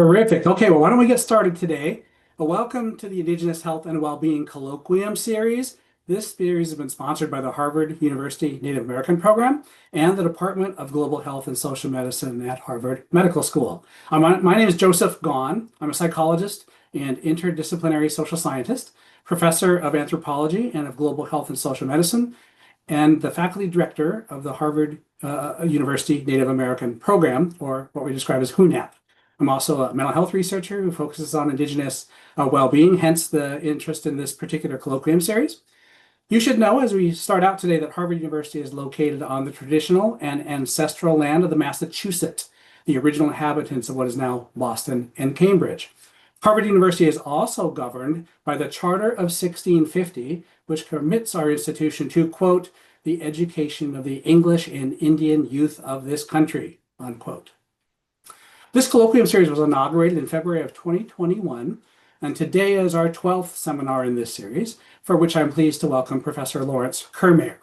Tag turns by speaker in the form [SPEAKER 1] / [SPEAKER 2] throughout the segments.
[SPEAKER 1] Terrific. Okay, well, why don't we get started today? Welcome to the Indigenous Health and Wellbeing Colloquium series. This series has been sponsored by the Harvard University Native American Program and the Department of Global Health and Social Medicine at Harvard Medical School. My name is Joseph Gaughan. I'm a psychologist and interdisciplinary social scientist, professor of anthropology and of global health and social medicine, and the faculty director of the Harvard University Native American Program, or what we describe as HUNAP. I'm also a mental health researcher who focuses on Indigenous well-being, hence the interest in this particular colloquium series. You should know as we start out today that Harvard University is located on the traditional and ancestral land of the Massachusetts, the original inhabitants of what is now Boston and Cambridge. Harvard University is also governed by the Charter of 1650, which commits our institution to, quote, the education of the English and Indian youth of this country, unquote. This colloquium series was inaugurated in February of 2021, and today is our 12th seminar in this series, for which I'm pleased to welcome Professor Laurence Kirmayer.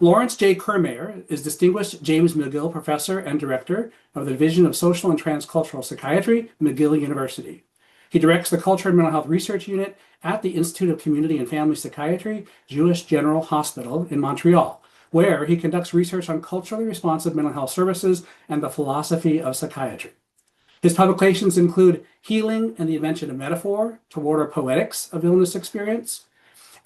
[SPEAKER 1] Laurence J. Kirmayer is Distinguished James McGill Professor and Director of the Division of Social and Transcultural Psychiatry, McGill University. He directs the Culture and Mental Health Research Unit at the Institute of Community and Family Psychiatry, Jewish General Hospital in Montreal, where he conducts research on culturally responsive mental health services and the philosophy of psychiatry. His publications include Healing and the Invention of Metaphor toward our Poetics of Illness Experience,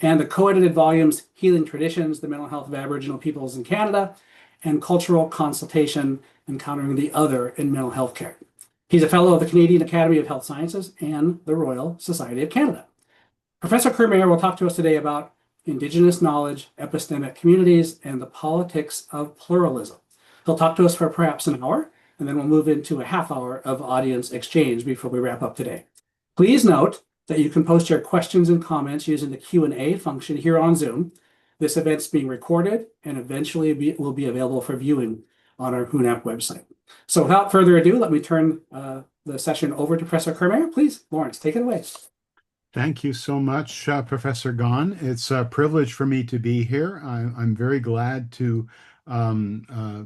[SPEAKER 1] and the co-edited volumes Healing Traditions, the Mental Health of Aboriginal Peoples in Canada, and Cultural Consultation, Encountering the Other in Mental Health Care. He's a fellow of the Canadian Academy of Health Sciences and the Royal Society of Canada. Professor Kirmayer will talk to us today about Indigenous knowledge, epistemic communities, and the politics of pluralism. He'll talk to us for perhaps an hour, and then we'll move into a half hour of audience exchange before we wrap up today. Please note that you can post your questions and comments using the Q&A function here on Zoom. This event's being recorded and eventually will be available for viewing on our HUNAP website. So without further ado, let me turn the session over to Professor Kirmayer. Please, Laurence, take it away.
[SPEAKER 2] Thank you so much, Professor Gaughan. It's a privilege for me to be here. I'm very glad to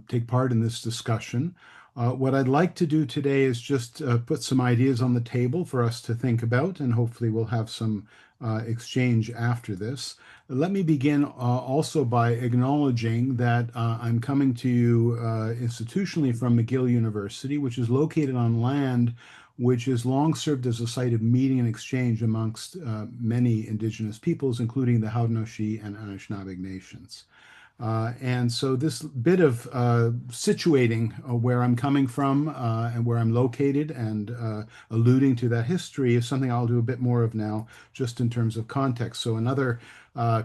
[SPEAKER 2] take part in this discussion. What I'd like to do today is just put some ideas on the table for us to think about, and hopefully we'll have some exchange after this. Let me begin also by acknowledging that I'm coming to you institutionally from McGill University, which is located on land which has long served as a site of meeting and exchange amongst many Indigenous peoples, including the Haudenosaunee and Anishinaabe nations. And so this bit of situating where I'm coming from and where I'm located and alluding to that history is something I'll do a bit more of now, just in terms of context. So another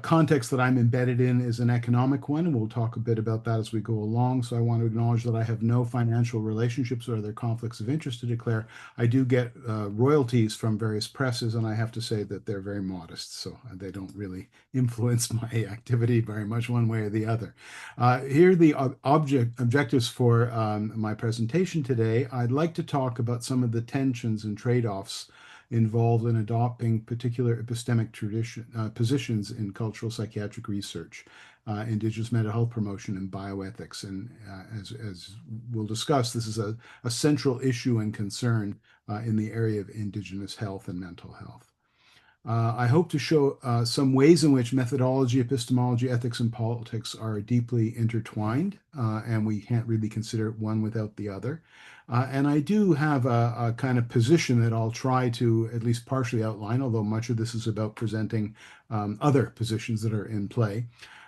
[SPEAKER 2] context that I'm embedded in is an economic one, and we'll talk a bit about that as we go along. So I want to acknowledge that I have no financial relationships or other conflicts of interest to declare. I do get royalties from various presses, and I have to say that they're very modest, so they don't really influence my activity very much one way or the other. Here are the objectives for my presentation today. I'd like to talk about some of the tensions and trade-offs involved in adopting particular epistemic positions in cultural psychiatric research, Indigenous mental health promotion, and bioethics. And as we'll discuss, this is a central issue and concern in the area of Indigenous health and mental health. I hope to show some ways in which methodology, epistemology, ethics, and politics are deeply intertwined, and we can't really consider one without the other. And I do have a kind of position that I'll try to at least partially outline, although much of this is about presenting other positions that are in play.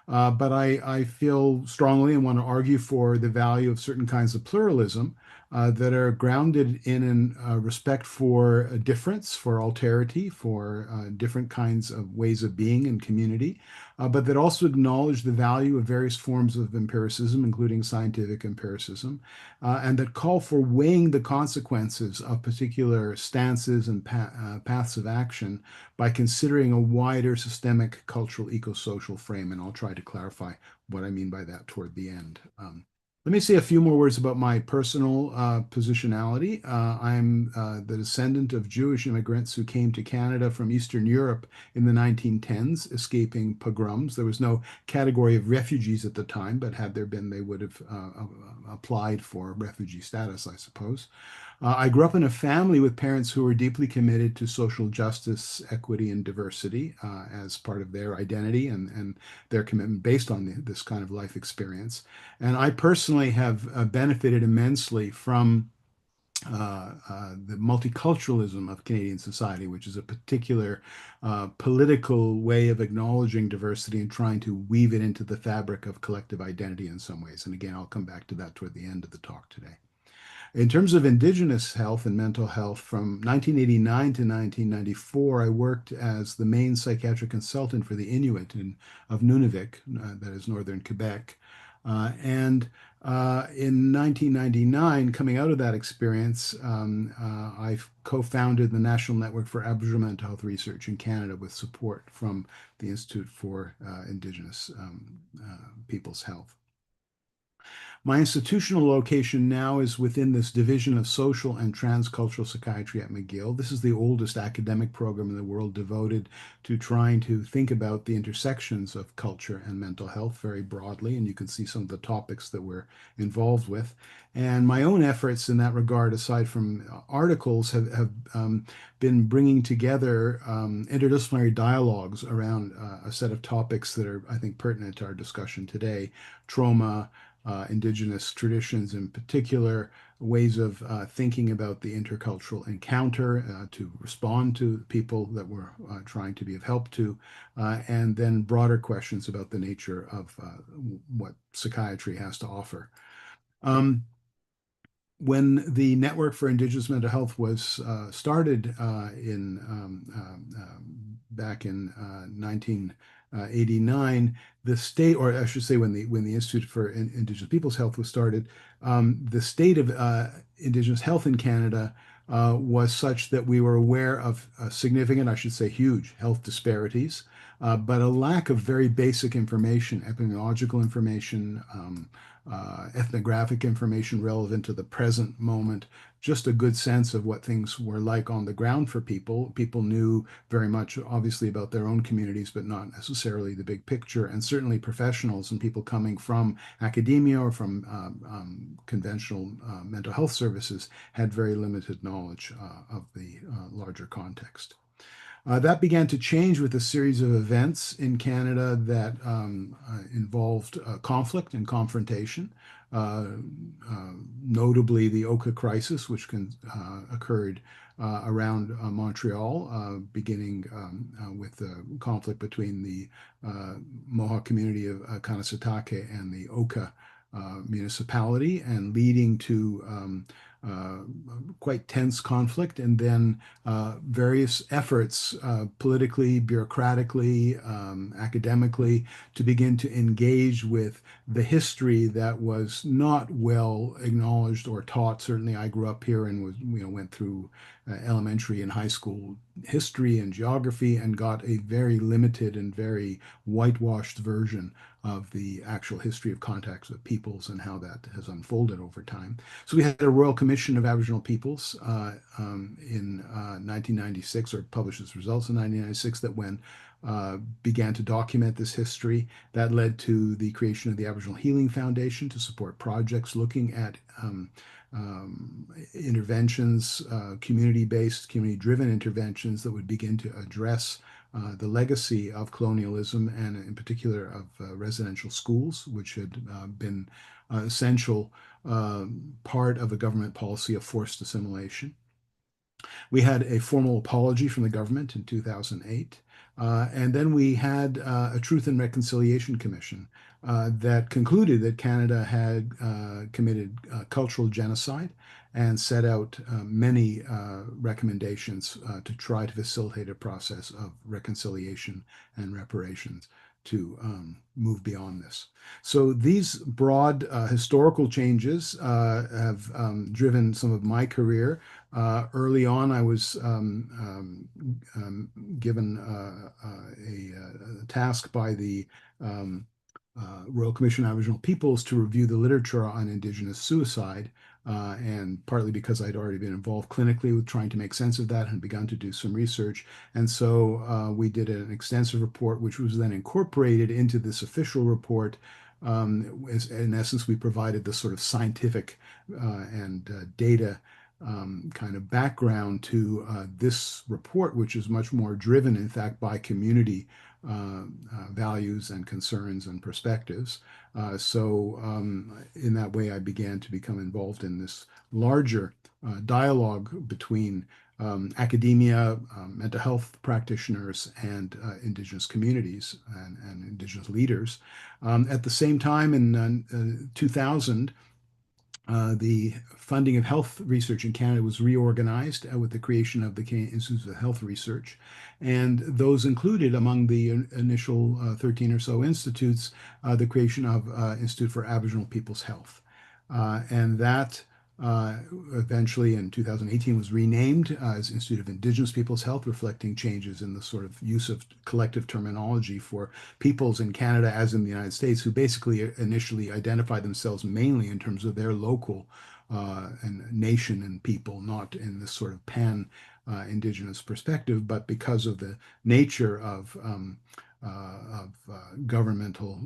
[SPEAKER 2] But I feel strongly and want to argue for the value of certain kinds of pluralism that are grounded in respect for difference, for alterity, for different kinds of ways of being in community, but that also acknowledge the value of various forms of empiricism, including scientific empiricism, and that call for weighing the consequences of particular stances and paths of action by considering a wider systemic cultural ecosocial frame. And I'll try to clarify what I mean by that toward the end. Let me say a few more words about my personal positionality. I'm the descendant of Jewish immigrants who came to Canada from Eastern Europe in the 1910s, escaping pogroms. There was no category of refugees at the time, but had there been, they would have applied for refugee status, I suppose. I grew up in a family with parents who were deeply committed to social justice, equity, and diversity as part of their identity and their commitment based on this kind of life experience. And I personally have benefited immensely from the multiculturalism of Canadian society, which is a particular political way of acknowledging diversity and trying to weave it into the fabric of collective identity in some ways. And again, I'll come back to that toward the end of the talk today. In terms of Indigenous health and mental health, from 1989 to 1994, I worked as the main psychiatric consultant for the Inuit of Nunavik, that is northern Quebec. And in 1999, coming out of that experience, I co-founded the National Network for Aboriginal Mental Health Research in Canada with support from the Institute for Indigenous Peoples' Health. My institutional location now is within this division of social and transcultural psychiatry at McGill. This is the oldest academic program in the world devoted to trying to think about the intersections of culture and mental health very broadly. And you can see some of the topics that we're involved with. And my own efforts in that regard, aside from articles, have been bringing together interdisciplinary dialogues around a set of topics that are, I think, pertinent to our discussion today: trauma, Indigenous traditions in particular, ways of thinking about the intercultural encounter to respond to people that we're trying to be of help to, and then broader questions about the nature of what psychiatry has to offer. When the Network for Indigenous Mental Health was started back in 1989, the state, or I should say, when the Institute for Indigenous Peoples Health was started, the state of Indigenous health in Canada was such that we were aware of significant, I should say, huge health disparities, but a lack of very basic information, epidemiological information, ethnographic information relevant to the present moment, just a good sense of what things were like on the ground for people. People knew very much, obviously, about their own communities, but not necessarily the big picture. And certainly professionals and people coming from academia or from conventional mental health services had very limited knowledge of the larger context. That began to change with a series of events in Canada that involved conflict and confrontation, uh, notably the Oka crisis, which occurred around Montreal, beginning with the conflict between the Mohawk community of Kanesatake and the Oka municipality, and leading to uh, quite tense conflict, and then various efforts politically, bureaucratically, academically, to begin to engage with the history that was not well acknowledged or taught. Certainly, I grew up here and went through elementary and high school history and geography and got a very limited and very whitewashed version of the actual history of contacts with peoples and how that has unfolded over time. So we had a Royal Commission of Aboriginal Peoples in 1996, or published its results in 1996, that when began to document this history. That led to the creation of the Aboriginal Healing Foundation to support projects looking at interventions, community-based, community-driven interventions that would begin to address the legacy of colonialism, and in particular of residential schools, which had been essential part of a government policy of forced assimilation. We had a formal apology from the government in 2008. And then we had a Truth and Reconciliation Commission that concluded that Canada had committed cultural genocide and set out many recommendations to try to facilitate a process of reconciliation and reparations to move beyond this. So these broad historical changes have driven some of my career. Early on, I was given a task by the Royal Commission on Aboriginal Peoples to review the literature on Indigenous suicide, and partly because I'd already been involved clinically with trying to make sense of that and begun to do some research. And so we did an extensive report, which was then incorporated into this official report. In essence, we provided the sort of scientific and data kind of background to this report, which is much more driven, in fact, by community values and concerns and perspectives. In that way, I began to become involved in this larger dialogue between academia, mental health practitioners, and Indigenous communities and Indigenous leaders. At the same time, in 2000, the funding of health research in Canada was reorganized with the creation of the Canadian Institute of Health Research. And those included among the initial 13 or so institutes, the creation of Institute for Aboriginal People's Health. And that eventually in 2018 was renamed as Institute of Indigenous People's Health, reflecting changes in the sort of use of collective terminology for peoples in Canada as in the United States, who basically initially identified themselves mainly in terms of their local and nation and people, not in this sort of pan Indigenous perspective, but because of the nature of governmental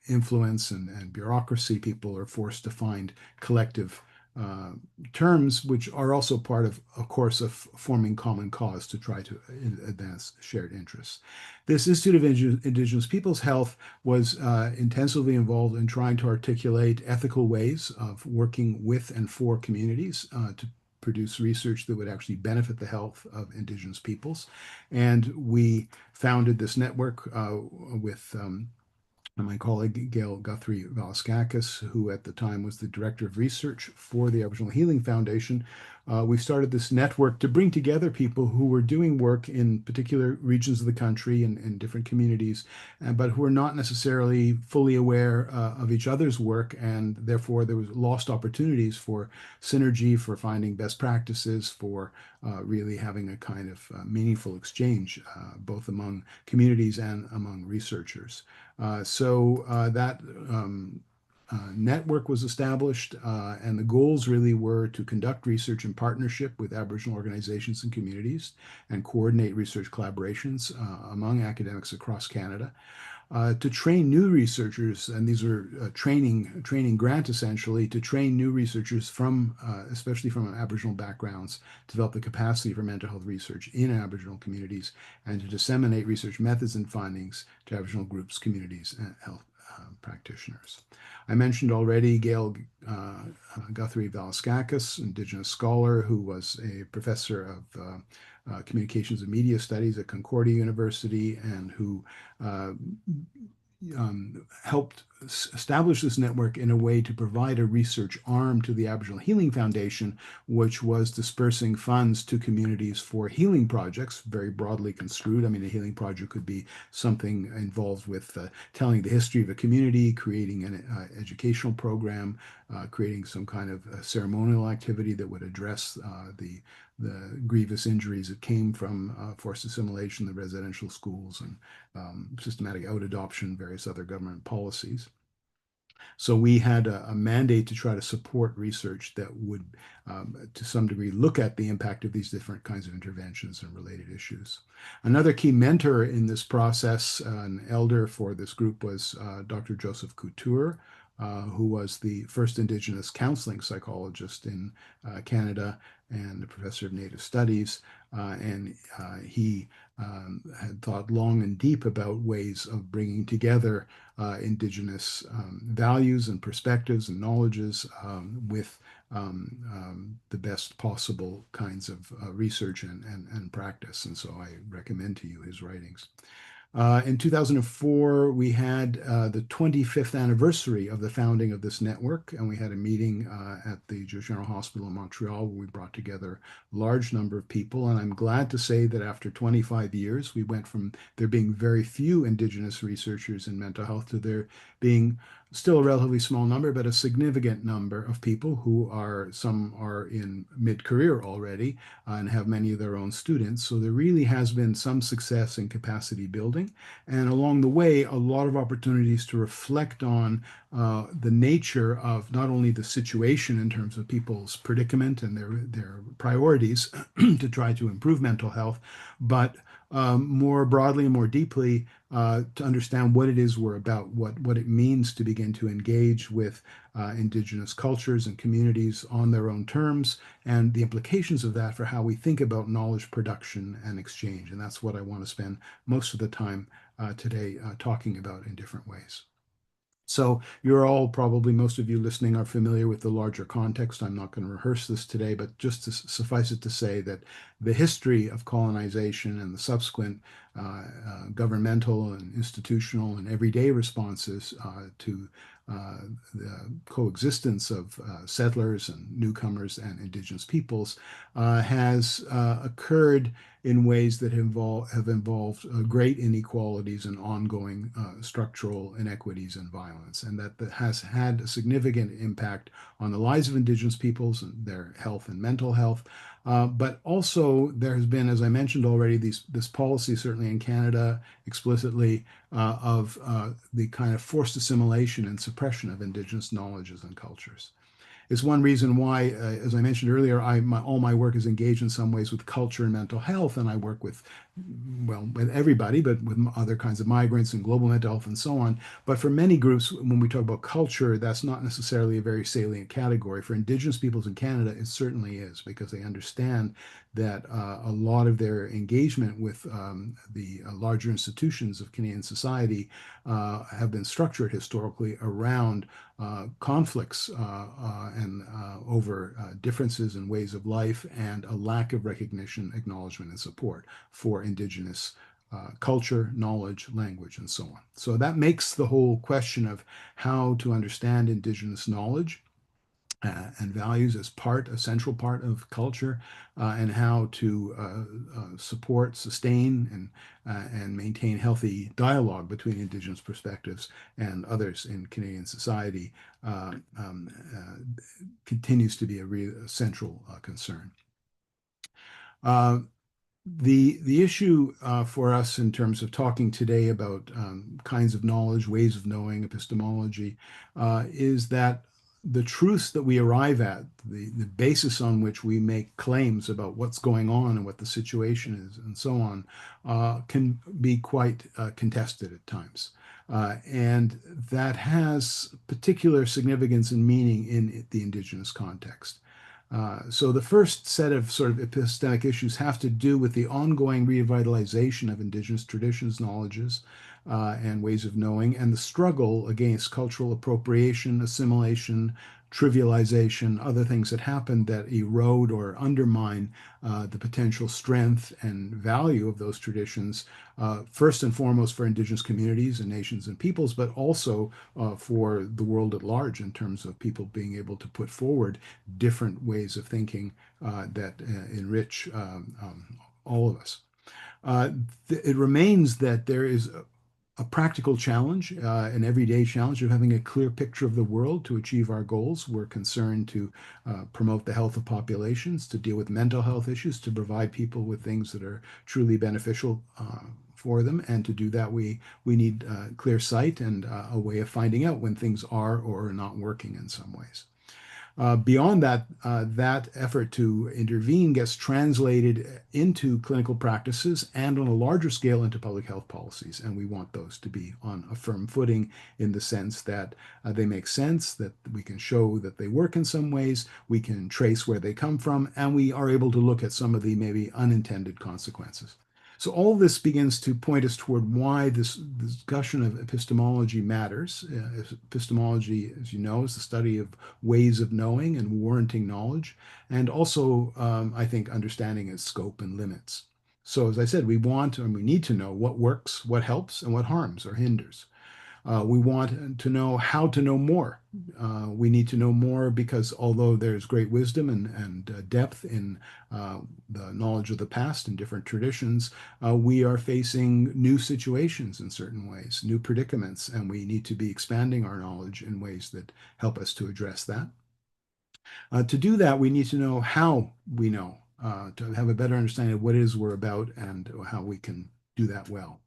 [SPEAKER 2] influence and bureaucracy, people are forced to find collective terms, which are also part of a course of forming common cause to try to advance shared interests. This Institute of Indigenous Peoples Health was intensively involved in trying to articulate ethical ways of working with and for communities to produce research that would actually benefit the health of Indigenous peoples. And we founded this network with my colleague Gail Guthrie Valaskakis, who at the time was the director of research for the Aboriginal Healing Foundation. We started this network to bring together people who were doing work in particular regions of the country and different communities, but who were not necessarily fully aware of each other's work, and therefore there was lost opportunities for synergy, for finding best practices, for really having a kind of meaningful exchange, both among communities and among researchers. That network was established, and the goals really were to conduct research in partnership with Aboriginal organizations and communities and coordinate research collaborations among academics across Canada. To train new researchers, and these are training grant essentially, to train new researchers from, especially from Aboriginal backgrounds, to develop the capacity for mental health research in Aboriginal communities, and to disseminate research methods and findings to Aboriginal groups, communities, and health practitioners. I mentioned already Gail Guthrie Valaskakis, Indigenous scholar who was a professor of communications and media studies at Concordia University, and who helped establish this network in a way to provide a research arm to the Aboriginal Healing Foundation, which was dispersing funds to communities for healing projects, very broadly construed. I mean, a healing project could be something involved with telling the history of a community, creating an educational program, creating some kind of ceremonial activity that would address the grievous injuries that came from forced assimilation, the residential schools, and systematic out adoption, various other government policies. So we had a mandate to try to support research that would, to some degree, look at the impact of these different kinds of interventions and related issues. Another key mentor in this process, an elder for this group, was Dr. Joseph Couture, who was the first Indigenous counseling psychologist in Canada and a professor of Native Studies. He had thought long and deep about ways of bringing together Indigenous values and perspectives and knowledges with the best possible kinds of research and practice. And so I recommend to you his writings. In 2004, we had the 25th anniversary of the founding of this network, and we had a meeting at the Jewish General Hospital in Montreal where we brought together a large number of people. And I'm glad to say that after 25 years, we went from there being very few Indigenous researchers in mental health to there being still a relatively small number, but a significant number of people who some are in mid-career already and have many of their own students. So there really has been some success in capacity building. And along the way, a lot of opportunities to reflect on the nature of not only the situation in terms of people's predicament and their priorities to try to improve mental health, but more broadly and more deeply to understand what it is we're about, what it means to begin to engage with Indigenous cultures and communities on their own terms, and the implications of that for how we think about knowledge production and exchange. And that's what I want to spend most of the time today talking about in different ways. So you're all probably, most of you listening are familiar with the larger context. I'm not going to rehearse this today, but just to suffice it to say that the history of colonization and the subsequent governmental and institutional and everyday responses to the coexistence of settlers and newcomers and Indigenous peoples has occurred in ways that have involved great inequalities and ongoing structural inequities and violence, and that has had a significant impact on the lives of Indigenous peoples and their health and mental health. But also there has been, as I mentioned already, this policy, certainly in Canada, explicitly of the kind of forced assimilation and suppression of Indigenous knowledges and cultures. It's one reason why, as I mentioned earlier, all my work is engaged in some ways with culture and mental health, and I work with, well, with everybody, but with other kinds of migrants and global mental health and so on. But for many groups, when we talk about culture, that's not necessarily a very salient category. For Indigenous peoples in Canada, it certainly is, because they understand that a lot of their engagement with the larger institutions of Canadian society have been structured historically around conflicts and over differences in ways of life and a lack of recognition, acknowledgement, and support for Indigenous culture, knowledge, language, and so on. So that makes the whole question of how to understand Indigenous knowledge and values as a central part of culture, and how to support, sustain, and maintain healthy dialogue between Indigenous perspectives and others in Canadian society continues to be a real central concern. The issue for us in terms of talking today about kinds of knowledge, ways of knowing, epistemology, is that the truths that we arrive at, the basis on which we make claims about what's going on and what the situation is and so on, can be quite contested at times. And that has particular significance and meaning in the Indigenous context. So the first set of sort of epistemic issues have to do with the ongoing revitalization of Indigenous traditions, knowledges, and ways of knowing, and the struggle against cultural appropriation, assimilation, trivialization, other things that happen that erode or undermine the potential strength and value of those traditions, first and foremost for Indigenous communities and nations and peoples, but also for the world at large in terms of people being able to put forward different ways of thinking that enrich all of us. It remains that there is a practical challenge, an everyday challenge of having a clear picture of the world to achieve our goals. We're concerned to promote the health of populations, to deal with mental health issues, to provide people with things that are truly beneficial for them. And to do that, we need clear sight and a way of finding out when things are or are not working in some ways. Beyond that, that effort to intervene gets translated into clinical practices and on a larger scale into public health policies. And we want those to be on a firm footing in the sense that they make sense, that we can show that they work in some ways, we can trace where they come from, and we are able to look at some of the maybe unintended consequences. So all this begins to point us toward why this discussion of epistemology matters. Epistemology, as you know, is the study of ways of knowing and warranting knowledge, and also, I think, understanding its scope and limits. So as I said, we want and we need to know what works, what helps, and what harms or hinders. We want to know how to know more. We need to know more because although there's great wisdom and depth in the knowledge of the past and different traditions, we are facing new situations in certain ways, new predicaments, and we need to be expanding our knowledge in ways that help us to address that. To do that, we need to know how we know, to have a better understanding of what it is we're about and how we can do that well.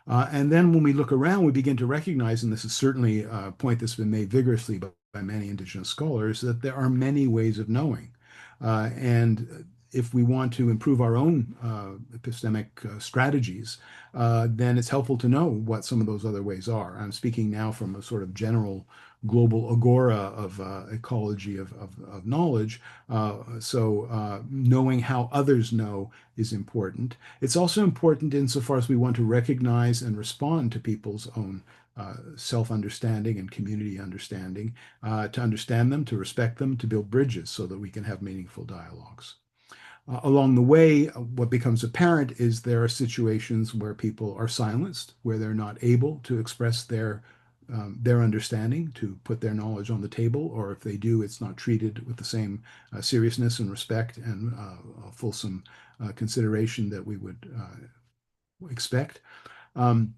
[SPEAKER 2] And then when we look around, we begin to recognize, and this is certainly a point that's been made vigorously by many Indigenous scholars, that there are many ways of knowing. And if we want to improve our own epistemic strategies, then it's helpful to know what some of those other ways are. I'm speaking now from a sort of general global agora of ecology of knowledge. So knowing how others know is important. It's also important insofar as we want to recognize and respond to people's own self-understanding and community understanding, to understand them, to respect them, to build bridges so that we can have meaningful dialogues. Along the way, what becomes apparent is there are situations where people are silenced, where they're not able to express their understanding, to put their knowledge on the table, or if they do, it's not treated with the same seriousness and respect and fulsome consideration that we would expect. Um,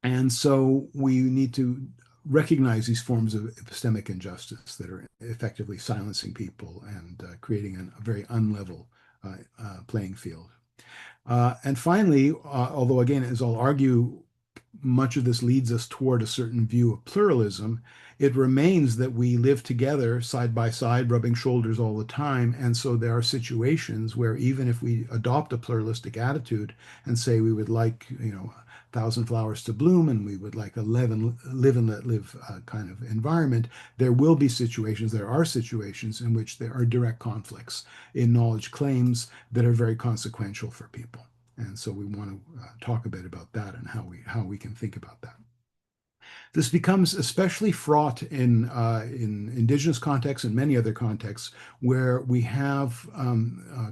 [SPEAKER 2] and so we need to recognize these forms of epistemic injustice that are effectively silencing people and creating a very unlevel playing field. And finally, although again, as I'll argue, much of this leads us toward a certain view of pluralism, it remains that we live together side by side, rubbing shoulders all the time. And so there are situations where even if we adopt a pluralistic attitude and say we would like, a thousand flowers to bloom and we would like a live and let live kind of environment, there are situations in which there are direct conflicts in knowledge claims that are very consequential for people. And so we want to talk a bit about that and how we can think about that. This becomes especially fraught in Indigenous contexts and many other contexts where we have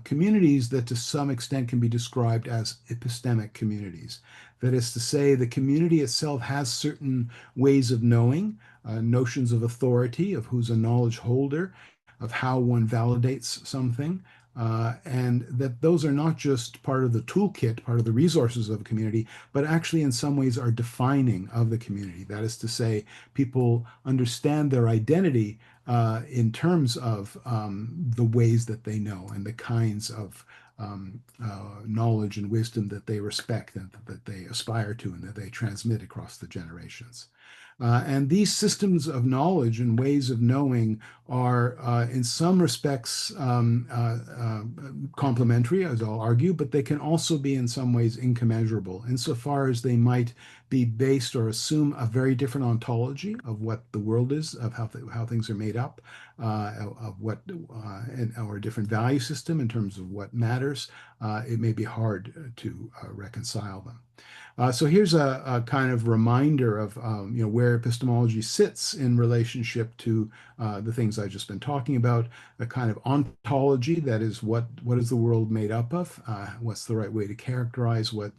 [SPEAKER 2] communities that to some extent can be described as epistemic communities. That is to say, the community itself has certain ways of knowing, notions of authority, of who's a knowledge holder, of how one validates something, and that those are not just part of the toolkit, part of the resources of a community, but actually in some ways are defining of the community. That is to say, people understand their identity in terms of the ways that they know and the kinds of knowledge and wisdom that they respect and that they aspire to and that they transmit across the generations. And these systems of knowledge and ways of knowing are, in some respects, complementary, as I'll argue, but they can also be in some ways incommensurable, insofar as they might be based or assume a very different ontology of what the world is, of how things are made up, of what, or a different value system in terms of what matters. It may be hard to reconcile them. So here's a kind of reminder of where epistemology sits in relationship to the things I've just been talking about, a kind of ontology, that is what is the world made up of, what's the right way to characterize what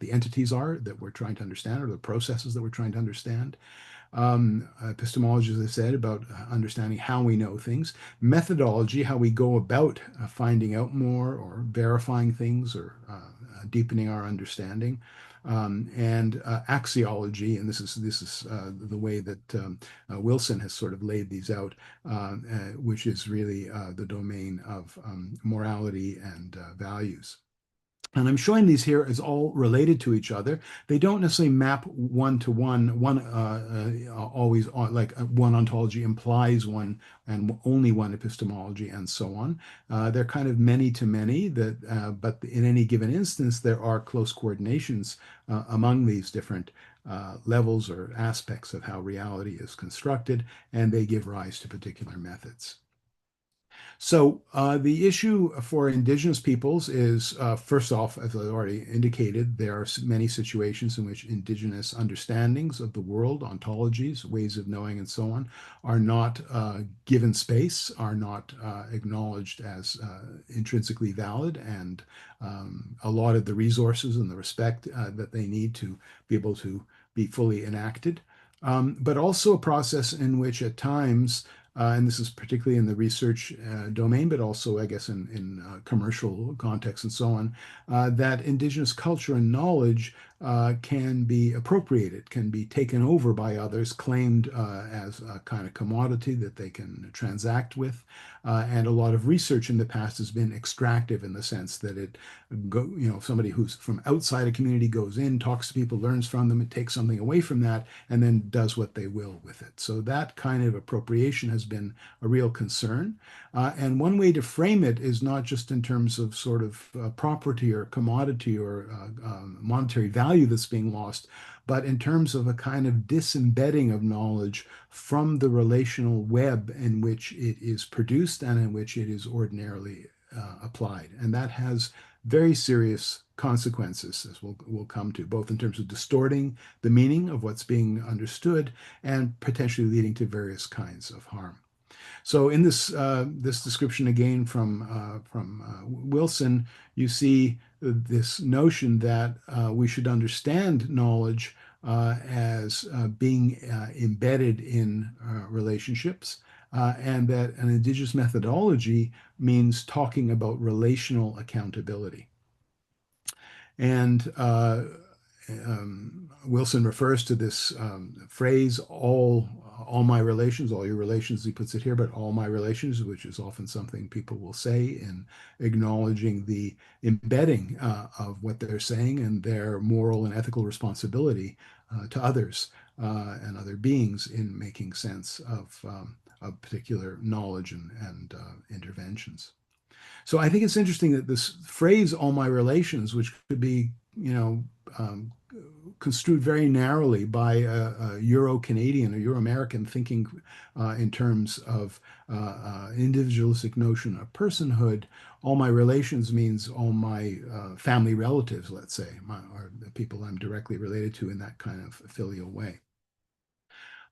[SPEAKER 2] the entities are that we're trying to understand, or the processes that we're trying to understand. Epistemology, as I said, about understanding how we know things. Methodology, how we go about finding out more or verifying things or deepening our understanding. And axiology, and this is the way that Wilson has sort of laid these out, which is really the domain of morality and values. And I'm showing these here as all related to each other. They don't necessarily map one to one. Always like one ontology implies one and only one epistemology and so on. They're kind of many to many, but in any given instance, there are close coordinations among these different levels or aspects of how reality is constructed, and they give rise to particular methods. So the issue for Indigenous peoples is, first off, as I already indicated, there are many situations in which Indigenous understandings of the world, ontologies, ways of knowing, and so on, are not given space, are not acknowledged as intrinsically valid, and allotted the resources and the respect that they need to be able to be fully enacted. But also a process in which at times and this is particularly in the research domain, but also, I guess, in commercial context and so on, that Indigenous culture and knowledge can be appropriated, can be taken over by others, claimed as a kind of commodity that they can transact with. And a lot of research in the past has been extractive in the sense that somebody who's from outside a community goes in, talks to people, learns from them, and takes something away from that, and then does what they will with it. So that kind of appropriation has been a real concern. And one way to frame it is not just in terms of sort of property or commodity or monetary value that's being lost, but in terms of a kind of disembedding of knowledge from the relational web in which it is produced and in which it is ordinarily applied. And that has very serious consequences, as we'll come to, both in terms of distorting the meaning of what's being understood and potentially leading to various kinds of harm. So in this description again from Wilson, you see this notion that we should understand knowledge as being embedded in relationships, and that an Indigenous methodology means talking about relational accountability. And Wilson refers to this phrase, all my relations, all your relations, he puts it here, but all my relations, which is often something people will say in acknowledging the embedding of what they're saying and their moral and ethical responsibility to others and other beings in making sense of particular knowledge and interventions. So I think it's interesting that this phrase, all my relations, which could be, construed very narrowly by a Euro-Canadian or Euro-American thinking in terms of individualistic notion of personhood. All my relations means all my family relatives, let's say, or the people I'm directly related to in that kind of filial way.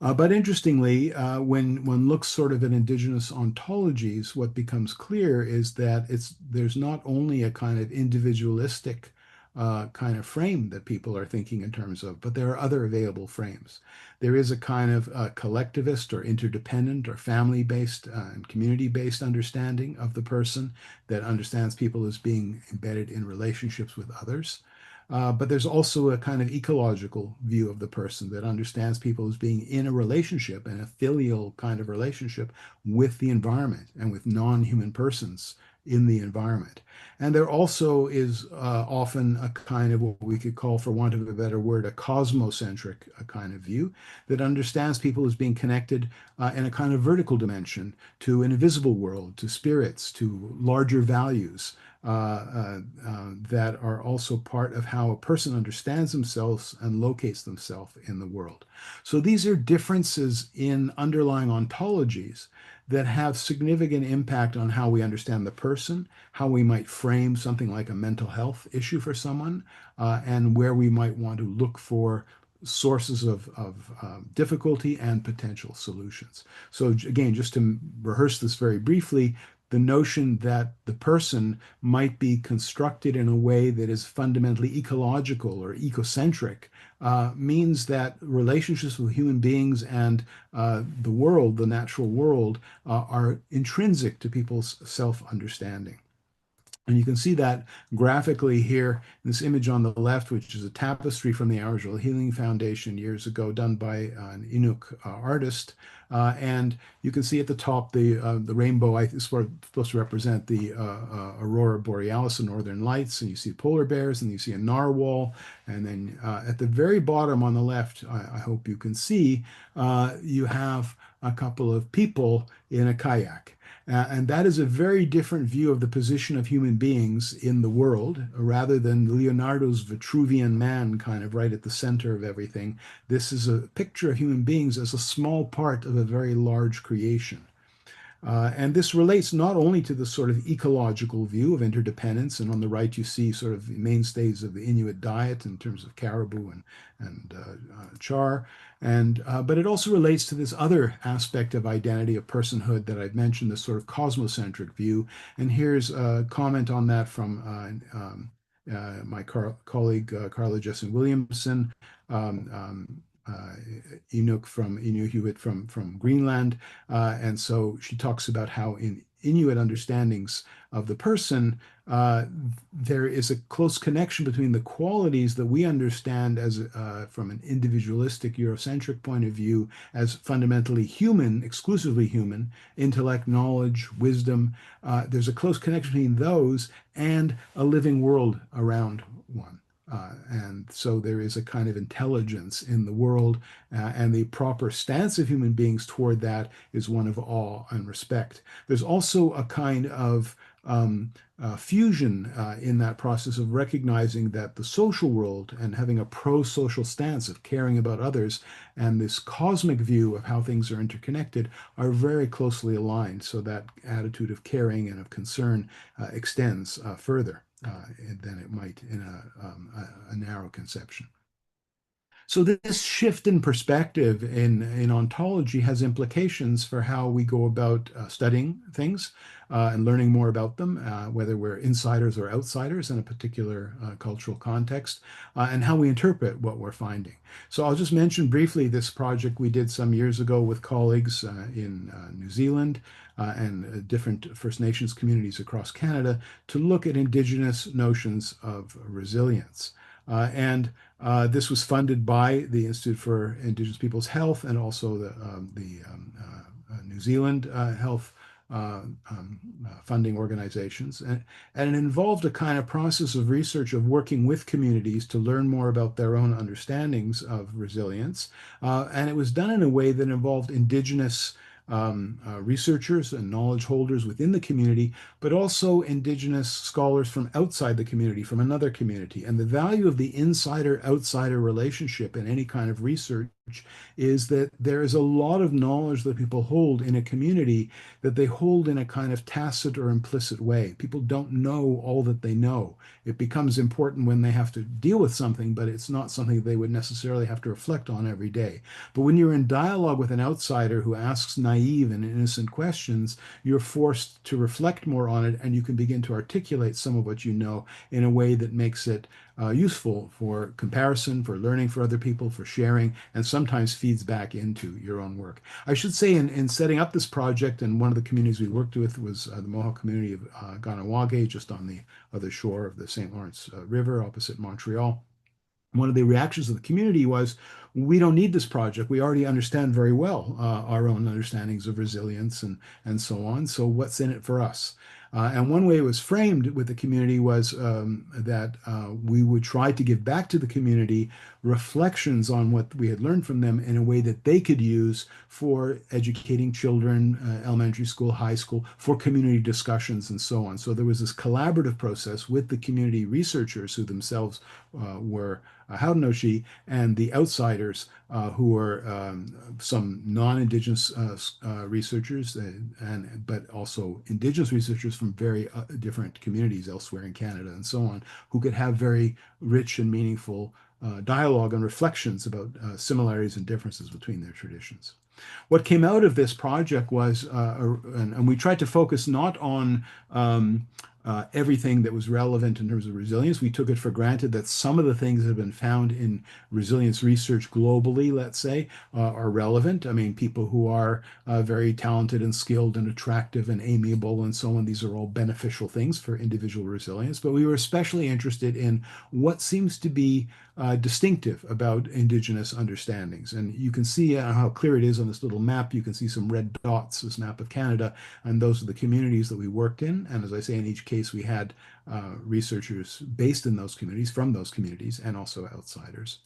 [SPEAKER 2] But interestingly, when one looks sort of at Indigenous ontologies, what becomes clear is that there's not only a kind of individualistic kind of frame that people are thinking in terms of, but there are other available frames. There is a kind of collectivist or interdependent or family-based and community-based understanding of the person that understands people as being embedded in relationships with others. But there's also a kind of ecological view of the person that understands people as being in a relationship and a filial kind of relationship with the environment and with non-human persons in the environment. And there also is often a kind of what we could call, for want of a better word, a cosmocentric kind of view that understands people as being connected in a kind of vertical dimension to an invisible world, to spirits, to larger values. That are also part of how a person understands themselves and locates themselves in the world. So these are differences in underlying ontologies that have significant impact on how we understand the person, how we might frame something like a mental health issue for someone, and where we might want to look for sources of difficulty and potential solutions. So again, just to rehearse this very briefly, the notion that the person might be constructed in a way that is fundamentally ecological or ecocentric means that relationships with human beings and the world, the natural world, are intrinsic to people's self-understanding. And you can see that graphically here in this image on the left, which is a tapestry from the Aboriginal Healing Foundation years ago, done by an Inuk artist. And you can see at the top the rainbow is supposed to represent the aurora borealis, the northern lights. And you see polar bears, and you see a narwhal. And then at the very bottom on the left, I hope you can see, you have a couple of people in a kayak. And that is a very different view of the position of human beings in the world, rather than Leonardo's Vitruvian man kind of right at the center of everything. This is a picture of human beings as a small part of a very large creation. And this relates not only to the sort of ecological view of interdependence, and on the right you see sort of mainstays of the Inuit diet in terms of caribou and char, but it also relates to this other aspect of identity, of personhood that I've mentioned, this sort of cosmocentric view. And here's a comment on that from my colleague Carla Jessen Williamson. Inuit from Greenland, and so she talks about how in Inuit understandings of the person, uh, there is a close connection between the qualities that we understand as from an individualistic Eurocentric point of view as fundamentally human, exclusively human, intellect, knowledge, wisdom. There's a close connection between those and a living world around one. And so there is a kind of intelligence in the world, and the proper stance of human beings toward that is one of awe and respect. There's also a kind of fusion in that process of recognizing that the social world and having a pro-social stance of caring about others and this cosmic view of how things are interconnected are very closely aligned. So that attitude of caring and of concern extends further than it might in a narrow conception. So this shift in perspective in ontology has implications for how we go about studying things and learning more about them, whether we're insiders or outsiders in a particular cultural context, and how we interpret what we're finding. So I'll just mention briefly this project we did some years ago with colleagues in New Zealand and different First Nations communities across Canada to look at Indigenous notions of resilience. This was funded by the Institute for Indigenous Peoples Health and also the New Zealand Health funding organizations. And it involved a kind of process of research of working with communities to learn more about their own understandings of resilience. And it was done in a way that involved Indigenous researchers and knowledge holders within the community, but also Indigenous scholars from outside the community, from another community. And the value of the insider-outsider relationship in any kind of research is that there is a lot of knowledge that people hold in a community that they hold in a kind of tacit or implicit way. People don't know all that they know. It becomes important when they have to deal with something, but it's not something they would necessarily have to reflect on every day. But when you're in dialogue with an outsider who asks naive and innocent questions, you're forced to reflect more on it, and you can begin to articulate some of what you know in a way that makes it useful for comparison, for learning for other people, for sharing, and sometimes feeds back into your own work. I should say in setting up this project, and one of the communities we worked with was the Mohawk community of Ganawage, just on the other shore of the St. Lawrence River opposite Montreal. One of the reactions of the community was, we don't need this project. We already understand very well our own understandings of resilience and so on. So what's in it for us? And one way it was framed with the community was that we would try to give back to the community reflections on what we had learned from them in a way that they could use for educating children, elementary school, high school, for community discussions and so on. So there was this collaborative process with the community researchers who themselves were Haudenosaunee and the outsiders who were some non-Indigenous researchers, but also Indigenous researchers from very different communities elsewhere in Canada and so on, who could have very rich and meaningful dialogue and reflections about similarities and differences between their traditions. What came out of this project was, and we tried to focus not on everything that was relevant in terms of resilience. We took it for granted that some of the things that have been found in resilience research globally, let's say, are relevant. I mean, people who are very talented and skilled and attractive and amiable and so on, these are all beneficial things for individual resilience. But we were especially interested in what seems to be distinctive about Indigenous understandings. And you can see how clear it is on this little map. You can see some red dots, this map of Canada, and those are the communities that we worked in. And as I say, in each case, we had researchers based in those communities, from those communities, and also outsiders.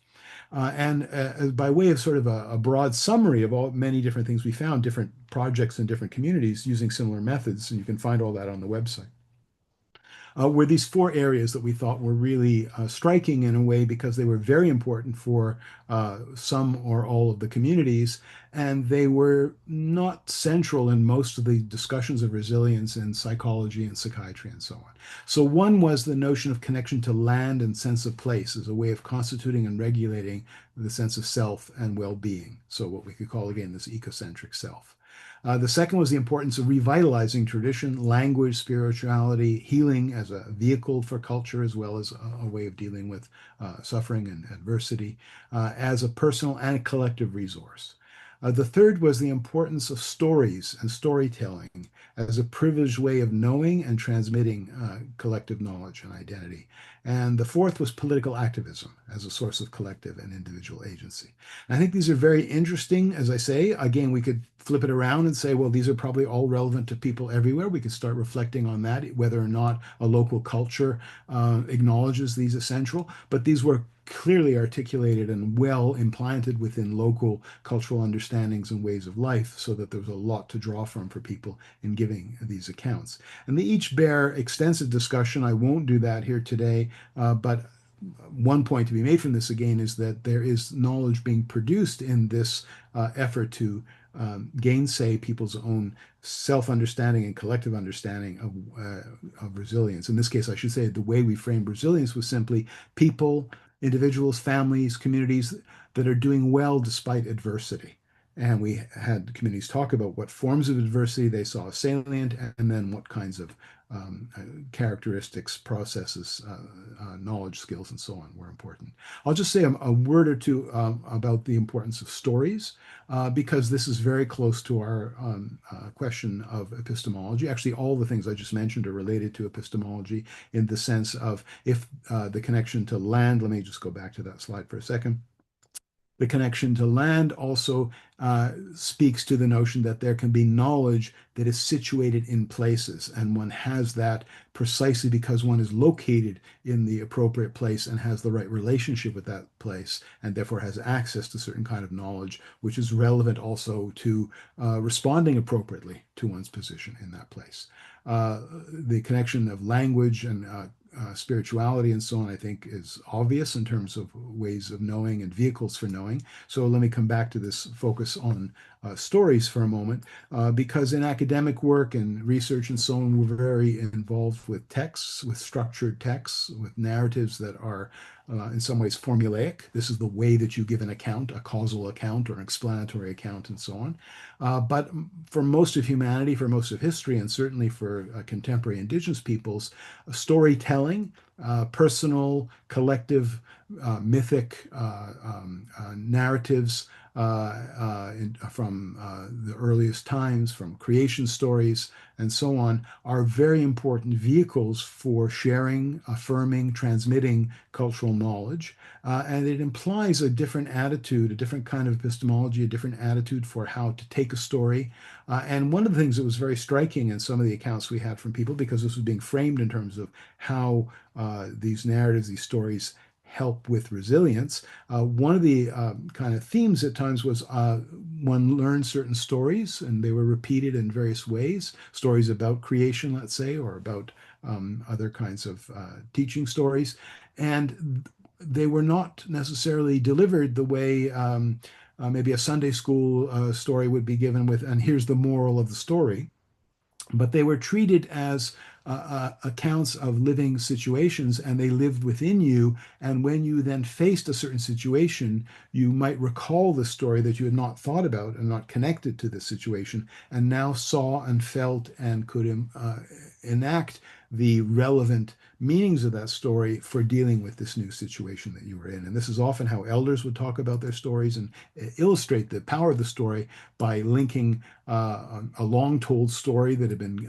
[SPEAKER 2] By way of sort of a broad summary of many different things we found, different projects in different communities using similar methods, and you can find all that on the website. Were these four areas that we thought were really striking in a way because they were very important for some or all of the communities, and they were not central in most of the discussions of resilience in psychology and psychiatry and so on. So one was the notion of connection to land and sense of place as a way of constituting and regulating the sense of self and well-being. So what we could call, again, this ecocentric self. The second was the importance of revitalizing tradition, language, spirituality, healing as a vehicle for culture, as well as a way of dealing with suffering and adversity, as a personal and collective resource. The third was the importance of stories and storytelling as a privileged way of knowing and transmitting collective knowledge and identity. And the fourth was political activism as a source of collective and individual agency. And I think these are very interesting, as I say. Again, we could flip it around and say, well, these are probably all relevant to people everywhere. We could start reflecting on that, whether or not a local culture acknowledges these essential. But these were clearly articulated and well implanted within local cultural understandings and ways of life, so that there was a lot to draw from for people in giving these accounts. And they each bear extensive discussion. I won't do that here today, but one point to be made from this again is that there is knowledge being produced in this effort to gainsay people's own self-understanding and collective understanding of resilience. In this case, I should say the way we framed resilience was simply people, individuals, families, communities that are doing well despite adversity. And we had communities talk about what forms of adversity they saw as salient, and then what kinds of characteristics, processes, knowledge, skills, and so on were important. I'll just say a word or two about the importance of stories, because this is very close to our question of epistemology. Actually, all the things I just mentioned are related to epistemology in the sense of if the connection to land, let me just go back to that slide for a second. The connection to land also speaks to the notion that there can be knowledge that is situated in places, and one has that precisely because one is located in the appropriate place and has the right relationship with that place, and therefore has access to certain kind of knowledge, which is relevant also to responding appropriately to one's position in that place. The connection of language and spirituality and so on, I think, is obvious in terms of ways of knowing and vehicles for knowing. So let me come back to this focus on stories for a moment, because in academic work and research and so on, we're very involved with texts, with structured texts, with narratives that are in some ways formulaic. This is the way that you give an account, a causal account or an explanatory account and so on. But for most of humanity, for most of history, and certainly for contemporary Indigenous peoples, storytelling, personal, collective, mythic narratives from the earliest times, from creation stories and so on, are very important vehicles for sharing, affirming, transmitting cultural knowledge. And it implies a different attitude, a different kind of epistemology, a different attitude for how to take a story. And one of the things that was very striking in some of the accounts we had from people, because this was being framed in terms of how these narratives, these stories help with resilience. One of the kind of themes at times was one learned certain stories and they were repeated in various ways, stories about creation, let's say, or about other kinds of teaching stories. And they were not necessarily delivered the way maybe a Sunday school story would be given with, and here's the moral of the story. But they were treated as accounts of living situations, and they lived within you. And when you then faced a certain situation, you might recall the story that you had not thought about and not connected to the situation, and now saw and felt and could enact the relevant meanings of that story for dealing with this new situation that you were in. And this is often how elders would talk about their stories and illustrate the power of the story by linking a long told story that had been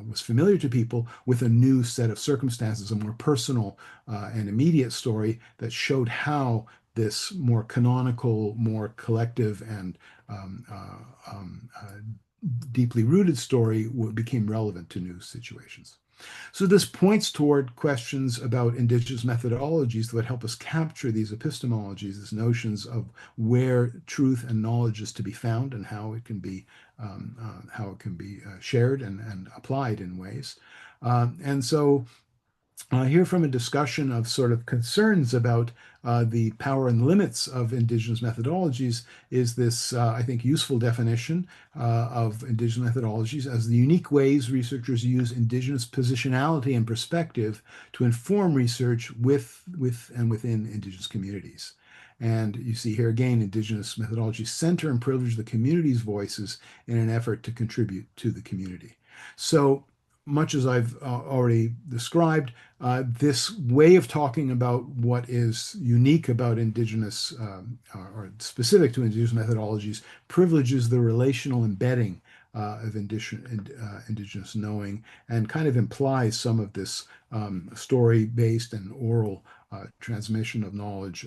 [SPEAKER 2] was familiar to people with a new set of circumstances, a more personal and immediate story that showed how this more canonical, more collective, and deeply rooted story became relevant to new situations. So this points toward questions about Indigenous methodologies that would help us capture these epistemologies, these notions of where truth and knowledge is to be found and how it can be shared and applied in ways. And so here from a discussion of sort of concerns about the power and limits of Indigenous methodologies is this, I think, useful definition of Indigenous methodologies as the unique ways researchers use Indigenous positionality and perspective to inform research with and within Indigenous communities. And you see here again, Indigenous methodologies center and privilege the community's voices in an effort to contribute to the community. So much as I've already described, this way of talking about what is unique about Indigenous or specific to Indigenous methodologies privileges the relational embedding of Indigenous knowing and kind of implies some of this story-based and oral transmission of knowledge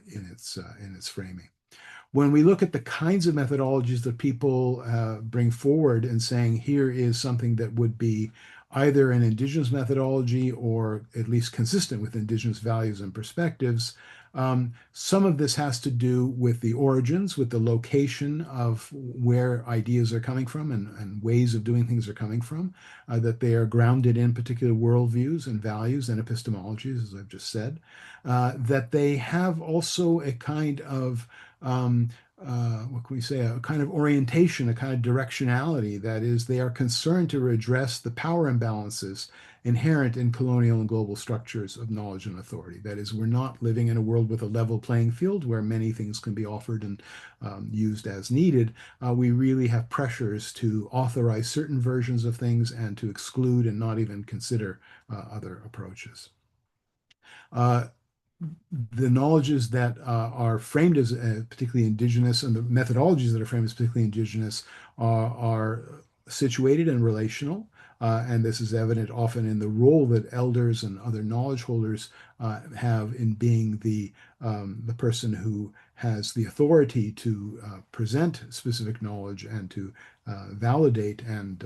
[SPEAKER 2] in its framing. When we look at the kinds of methodologies that people bring forward and saying here is something that would be either an Indigenous methodology or at least consistent with Indigenous values and perspectives, some of this has to do with the origins, with the location of where ideas are coming from and ways of doing things are coming from, that they are grounded in particular worldviews and values and epistemologies, as I've just said, that they have also a kind of what can we say, a kind of orientation, a kind of directionality. That is, they are concerned to redress the power imbalances inherent in colonial and global structures of knowledge and authority. That is, we're not living in a world with a level playing field where many things can be offered and used as needed. We really have pressures to authorize certain versions of things and to exclude and not even consider other approaches. The knowledges that are framed as particularly Indigenous and the methodologies that are framed as particularly Indigenous are situated and relational. And this is evident often in the role that elders and other knowledge holders have in being the person who has the authority to present specific knowledge and to validate and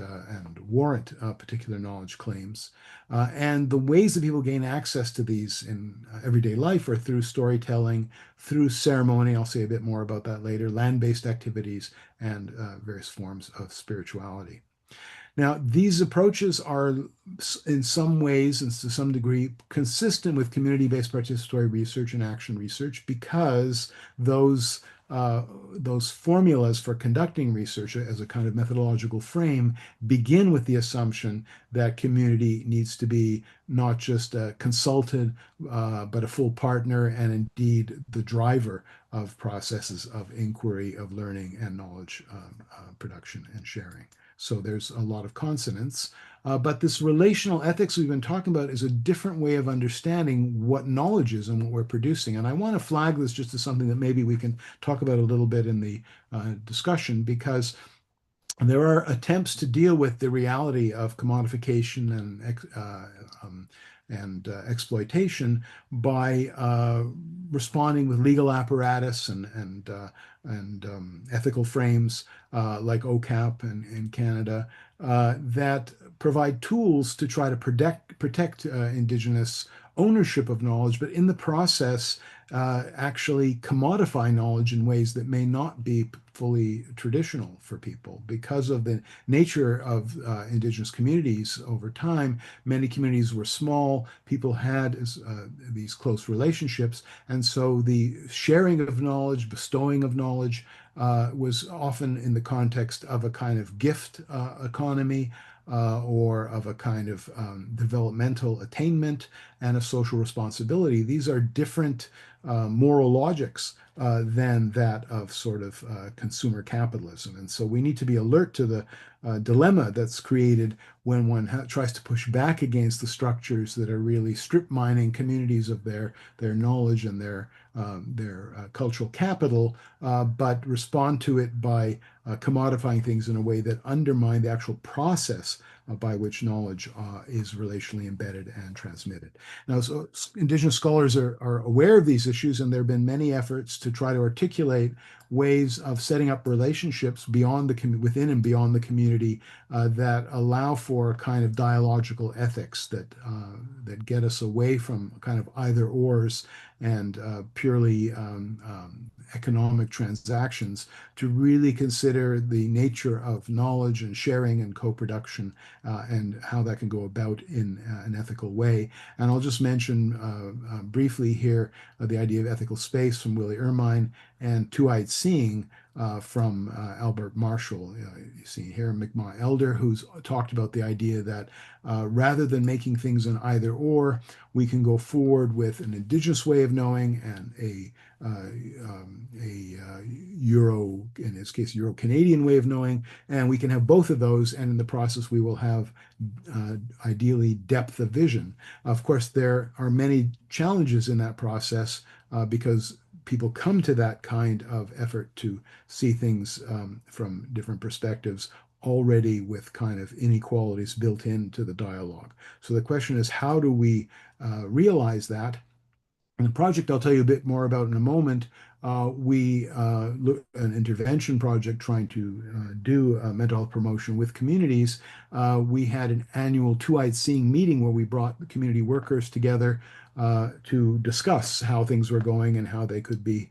[SPEAKER 2] warrant particular knowledge claims. And the ways that people gain access to these in everyday life are through storytelling, through ceremony. I'll say a bit more about that later, land-based activities, and various forms of spirituality. Now, these approaches are in some ways and to some degree consistent with community-based participatory research and action research because those formulas for conducting research as a kind of methodological frame begin with the assumption that community needs to be not just consulted, but a full partner and indeed the driver of processes of inquiry, of learning and knowledge production and sharing. So there's a lot of consonance. But this relational ethics we've been talking about is a different way of understanding what knowledge is and what we're producing. And I want to flag this just as something that maybe we can talk about a little bit in the discussion, because there are attempts to deal with the reality of commodification and exploitation by responding with legal apparatus and ethical frames like OCAP in Canada that provide tools to try to protect Indigenous ownership of knowledge, but in the process actually commodify knowledge in ways that may not be fully traditional for people. Because of the nature of Indigenous communities over time, many communities were small, people had these close relationships, and so the sharing of knowledge, bestowing of knowledge was often in the context of a kind of gift economy or of a kind of developmental attainment and a social responsibility. These are different moral logics than that of sort of consumer capitalism. And so we need to be alert to the dilemma that's created when one tries to push back against the structures that are really strip mining communities of their knowledge and their cultural capital, but respond to it by commodifying things in a way that undermine the actual process by which knowledge is relationally embedded and transmitted. Now, so Indigenous scholars are aware of these issues, and there have been many efforts to try to articulate ways of setting up relationships beyond within and beyond the community that allow for a kind of dialogical ethics that get us away from kind of either ors and purely economic transactions to really consider the nature of knowledge and sharing and co-production and how that can go about in an ethical way. And I'll just mention briefly here the idea of ethical space from Willie Ermine and two-eyed seeing from Albert Marshall. You see here Mi'kmaq Elder, who's talked about the idea that rather than making things an either or, we can go forward with an Indigenous way of knowing and Euro, in this case, Euro-Canadian way of knowing, and we can have both of those, and in the process we will have ideally depth of vision. Of course, there are many challenges in that process because people come to that kind of effort to see things from different perspectives already with kind of inequalities built into the dialogue. So the question is, how do we realize that? And the project I'll tell you a bit more about in a moment, we look an intervention project trying to do mental health promotion with communities. We had an annual two-eyed seeing meeting where we brought the community workers together to discuss how things were going and how they could be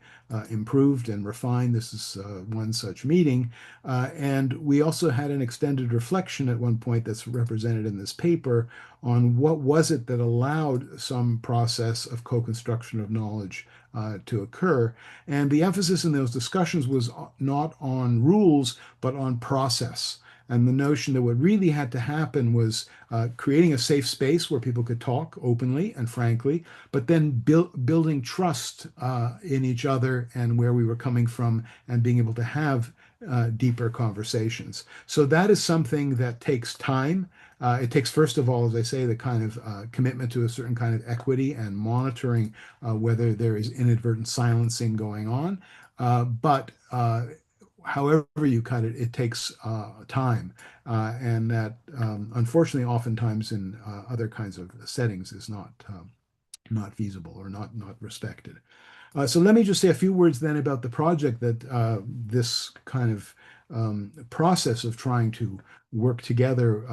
[SPEAKER 2] improved and refined. This is one such meeting. And we also had an extended reflection at one point that's represented in this paper on what was it that allowed some process of co-construction of knowledge to occur. And the emphasis in those discussions was not on rules, but on process. And the notion that what really had to happen was creating a safe space where people could talk openly and frankly, but then building trust in each other and where we were coming from and being able to have deeper conversations. So that is something that takes time. It takes, first of all, as I say, the kind of commitment to a certain kind of equity and monitoring whether there is inadvertent silencing going on. But however you cut it, it takes time. And that, unfortunately, oftentimes in other kinds of settings is not feasible or not respected. So let me just say a few words then about the project that this kind of process of trying to work together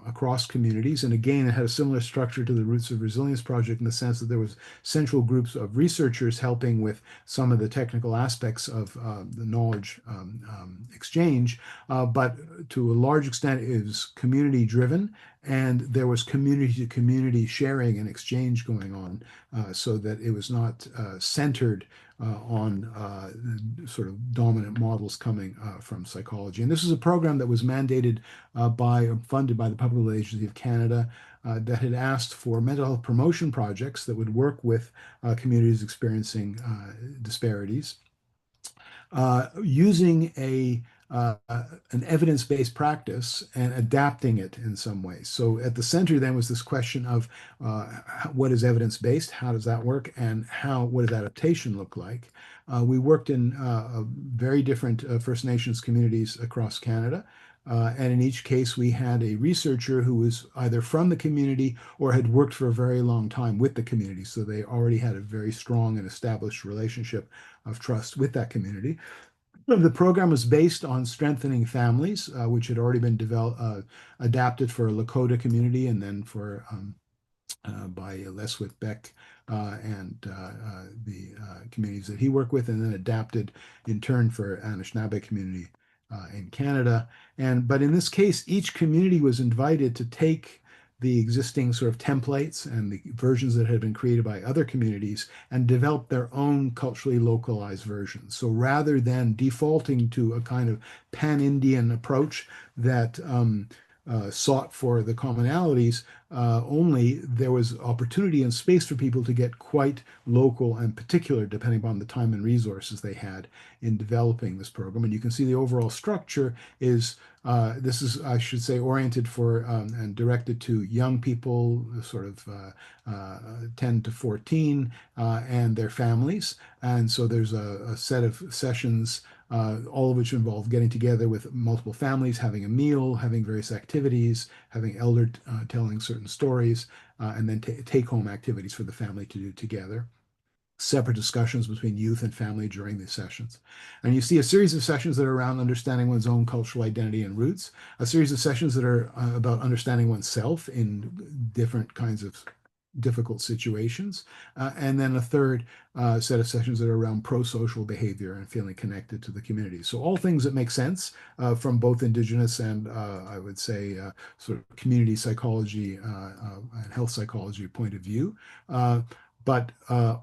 [SPEAKER 2] across communities. And again, it had a similar structure to the Roots of Resilience project in the sense that there was central groups of researchers helping with some of the technical aspects of the knowledge exchange, but to a large extent it was community driven, and there was community to community sharing and exchange going on so that it was not centered on sort of dominant models coming from psychology. And this is a program that was mandated funded by the Public Agency of Canada that had asked for mental health promotion projects that would work with communities experiencing disparities using an evidence-based practice and adapting it in some ways. So at the center then was this question of what is evidence-based, how does that work, and what does adaptation look like? We worked in very different First Nations communities across Canada. And in each case, we had a researcher who was either from the community or had worked for a very long time with the community. So they already had a very strong and established relationship of trust with that community. The program was based on strengthening families, which had already been adapted for a Lakota community and then for by Leswith Beck and the communities that he worked with, and then adapted in turn for Anishinaabe community in Canada. But in this case, each community was invited to take the existing sort of templates and the versions that had been created by other communities and develop their own culturally localized versions. So rather than defaulting to a kind of pan-Indian approach that sought for the commonalities, only there was opportunity and space for people to get quite local and particular depending upon the time and resources they had in developing this program. And you can see the overall structure is this is, I should say, oriented for and directed to young people, sort of 10 to 14, and their families. And so there's a set of sessions, all of which involve getting together with multiple families, having a meal, having various activities, having elder telling certain stories, and then take-home activities for the family to do together. Separate discussions between youth and family during these sessions. And you see a series of sessions that are around understanding one's own cultural identity and roots, a series of sessions that are about understanding oneself in different kinds of difficult situations, and then a third set of sessions that are around pro-social behavior and feeling connected to the community. So all things that make sense from both Indigenous and I would say sort of community psychology and health psychology point of view. But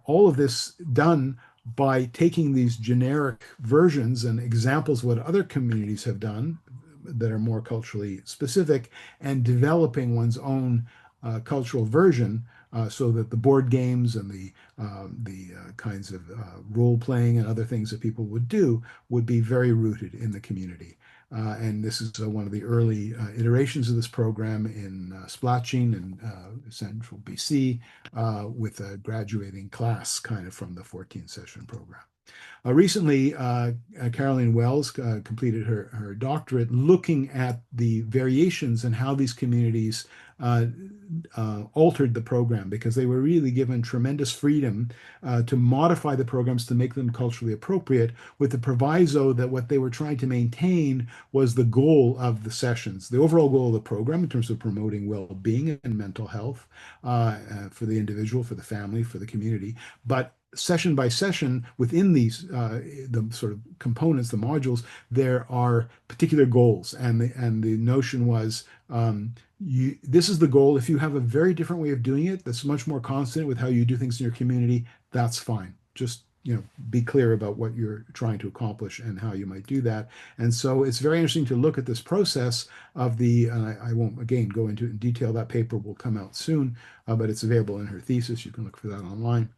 [SPEAKER 2] all of this done by taking these generic versions and examples of what other communities have done that are more culturally specific and developing one's own cultural version so that the board games and the kinds of role playing and other things that people would do would be very rooted in the community. And this is one of the early iterations of this program in Splatching in Central BC with a graduating class kind of from the 14 session program. Recently, Caroline Wells completed her doctorate looking at the variations and how these communities altered the program because they were really given tremendous freedom to modify the programs to make them culturally appropriate with the proviso that what they were trying to maintain was the goal of the sessions, the overall goal of the program in terms of promoting well-being and mental health for the individual, for the family, for the community. But session by session within these the sort of components, the modules, there are particular goals, and the notion was this is the goal. If you have a very different way of doing it that's much more consonant with how you do things in your community, that's fine. Just be clear about what you're trying to accomplish and how you might do that. And so it's very interesting to look at this process of I won't again go into it in detail. That paper will come out soon, but it's available in her thesis. You can look for that online.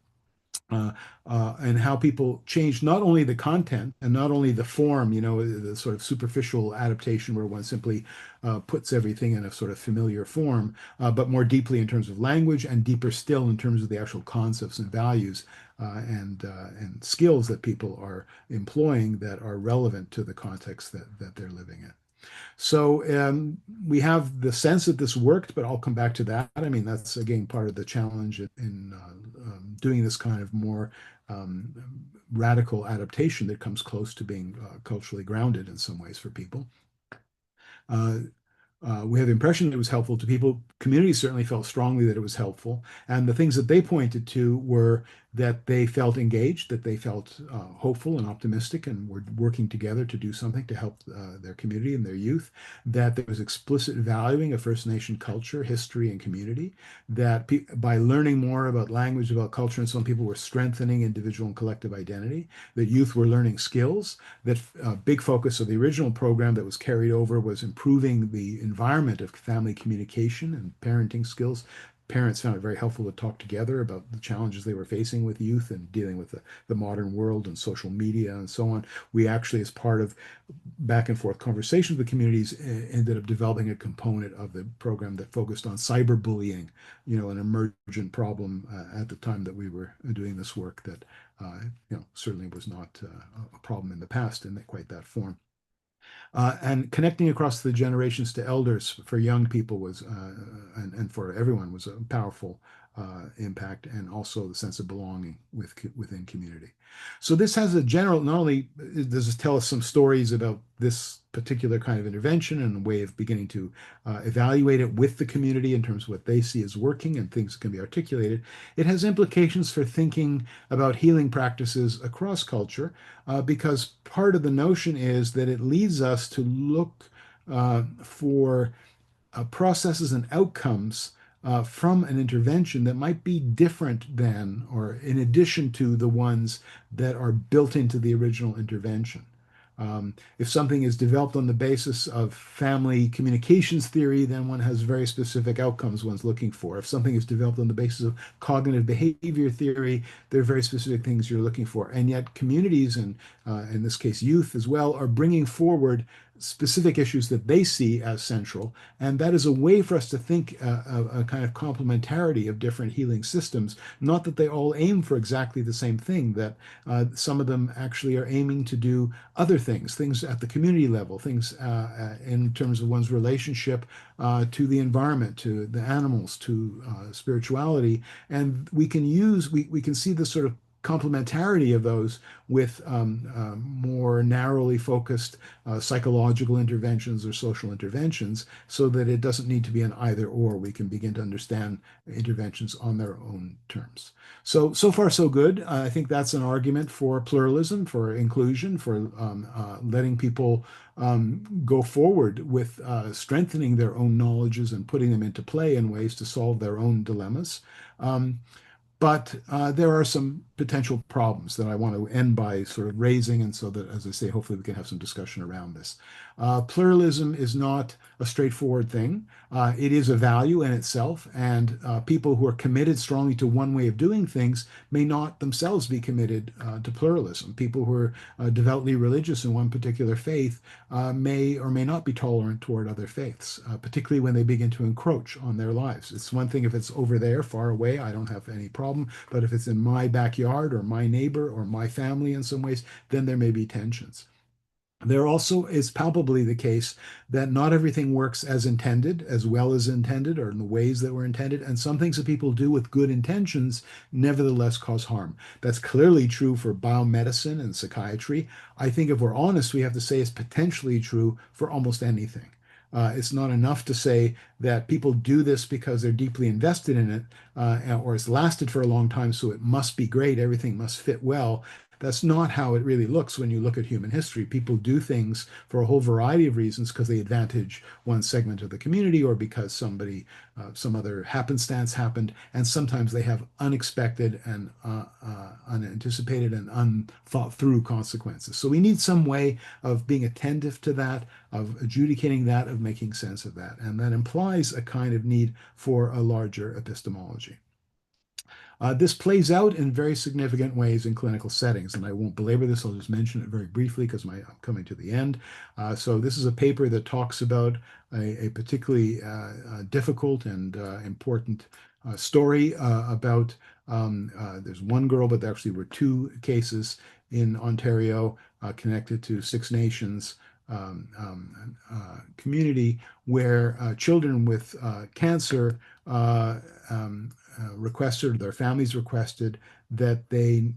[SPEAKER 2] And how people change not only the content and not only the form, the sort of superficial adaptation where one simply puts everything in a sort of familiar form, but more deeply in terms of language and deeper still in terms of the actual concepts and values and skills that people are employing that are relevant to the context that they're living in. So we have the sense that this worked, but I'll come back to that. I mean, that's again part of the challenge in doing this kind of more radical adaptation that comes close to being culturally grounded in some ways for people. We have the impression that it was helpful to people. Communities certainly felt strongly that it was helpful. And the things that they pointed to were that they felt engaged, that they felt hopeful and optimistic and were working together to do something to help their community and their youth, that there was explicit valuing of First Nation culture, history, and community, that by learning more about language, about culture, and so on, people were strengthening individual and collective identity, that youth were learning skills, that a big focus of the original program that was carried over was improving the environment of family communication and parenting skills. Parents found it very helpful to talk together about the challenges they were facing with youth and dealing with the modern world and social media and so on. We actually, as part of back and forth conversations with communities, ended up developing a component of the program that focused on cyberbullying, an emergent problem at the time that we were doing this work that, certainly was not a problem in the past in quite that form. And connecting across the generations to elders for young people was, and for everyone, was a powerful impact, and also the sense of belonging within community. So this has a general, not only does this tell us some stories about this particular kind of intervention and a way of beginning to evaluate it with the community in terms of what they see as working and things that can be articulated, it has implications for thinking about healing practices across culture, because part of the notion is that it leads us to look for processes and outcomes from an intervention that might be different than or in addition to the ones that are built into the original intervention. If something is developed on the basis of family communications theory, then one has very specific outcomes one's looking for. If something is developed on the basis of cognitive behavior theory, there are very specific things you're looking for. And yet communities, and in this case youth as well, are bringing forward specific issues that they see as central. And that is a way for us to think a kind of complementarity of different healing systems. Not that they all aim for exactly the same thing, that some of them actually are aiming to do other things at the community level, things in terms of one's relationship to the environment, to the animals, to spirituality. And we can see the sort of complementarity of those with more narrowly focused psychological interventions or social interventions, so that it doesn't need to be an either or. We can begin to understand interventions on their own terms. So far so good. I think that's an argument for pluralism, for inclusion, for letting people go forward with strengthening their own knowledges and putting them into play in ways to solve their own dilemmas. But there are some potential problems that I want to end by sort of raising, and so that, as I say, hopefully we can have some discussion around this. Pluralism is not a straightforward thing. It is a value in itself, and people who are committed strongly to one way of doing things may not themselves be committed to pluralism. People who are devoutly religious in one particular faith may or may not be tolerant toward other faiths, particularly when they begin to encroach on their lives. It's one thing if it's over there, far away, I don't have any problem. But if it's in my backyard or my neighbor or my family in some ways, then there may be tensions. There also is palpably the case that not everything works as intended, as well as intended, or in the ways that were intended. And some things that people do with good intentions nevertheless cause harm. That's clearly true for biomedicine and psychiatry. I think if we're honest, we have to say it's potentially true for almost anything. It's not enough to say that people do this because they're deeply invested in it, or it's lasted for a long time, so it must be great, everything must fit well. That's not how it really looks when you look at human history. People do things for a whole variety of reasons because they advantage one segment of the community or because somebody, some other happenstance happened. And sometimes they have unexpected and unanticipated and unthought through consequences. So we need some way of being attentive to that, of adjudicating that, of making sense of that. And that implies a kind of need for a larger epistemology. This plays out in very significant ways in clinical settings, and I won't belabor this. I'll just mention it very briefly because I'm coming to the end. So this is a paper that talks about a particularly difficult and important story about there's one girl, but there actually were two cases in Ontario connected to Six Nations community where children with cancer requested, their families requested that they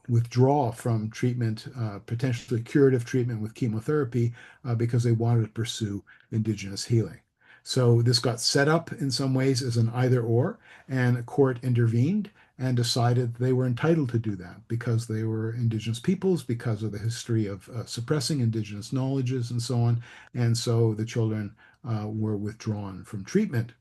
[SPEAKER 2] withdraw from treatment, potentially curative treatment with chemotherapy, because they wanted to pursue Indigenous healing. So this got set up in some ways as an either or, and a court intervened and decided they were entitled to do that because they were Indigenous peoples, because of the history of suppressing Indigenous knowledges and so on. And so the children were withdrawn from treatment.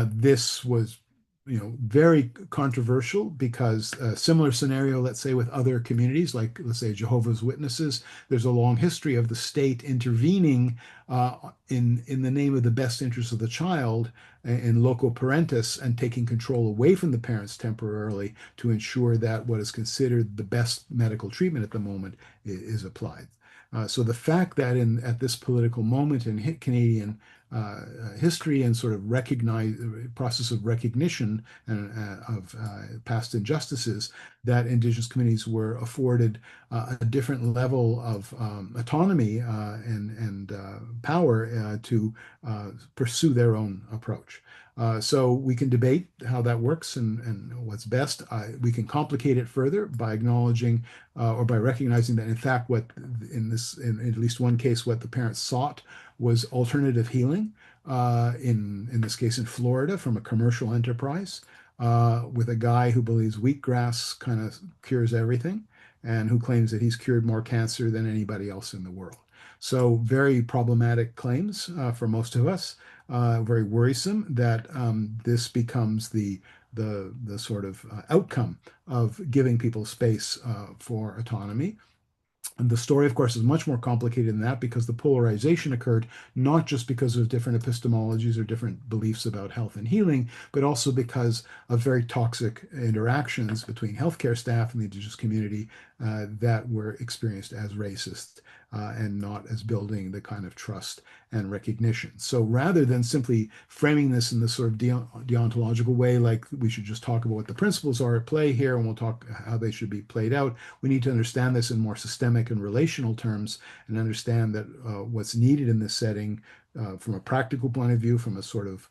[SPEAKER 2] This was, very controversial because a similar scenario, let's say, with other communities, like let's say Jehovah's Witnesses, there's a long history of the state intervening in the name of the best interest of the child in loco parentis and taking control away from the parents temporarily to ensure that what is considered the best medical treatment at the moment is applied. So the fact that at this political moment in Canadian history and sort of process of recognition and, of past injustices, that Indigenous communities were afforded a different level of autonomy and power to pursue their own approach. So we can debate how that works and what's best. We can complicate it further by acknowledging or by recognizing that, in fact, what in at least one case, what the parents sought was alternative healing. In this case, in Florida, from a commercial enterprise, with a guy who believes wheatgrass kind of cures everything, and who claims that he's cured more cancer than anybody else in the world. So very problematic claims for most of us. Very worrisome that this becomes the sort of outcome of giving people space for autonomy. And the story, of course, is much more complicated than that because the polarization occurred not just because of different epistemologies or different beliefs about health and healing, but also because of very toxic interactions between healthcare staff and the Indigenous community that were experienced as racist and not as building the kind of trust and recognition. So rather than simply framing this in this sort of deontological way, like we should just talk about what the principles are at play here and we'll talk how they should be played out, we need to understand this in more systemic and relational terms and understand that what's needed in this setting from a practical point of view, from a sort of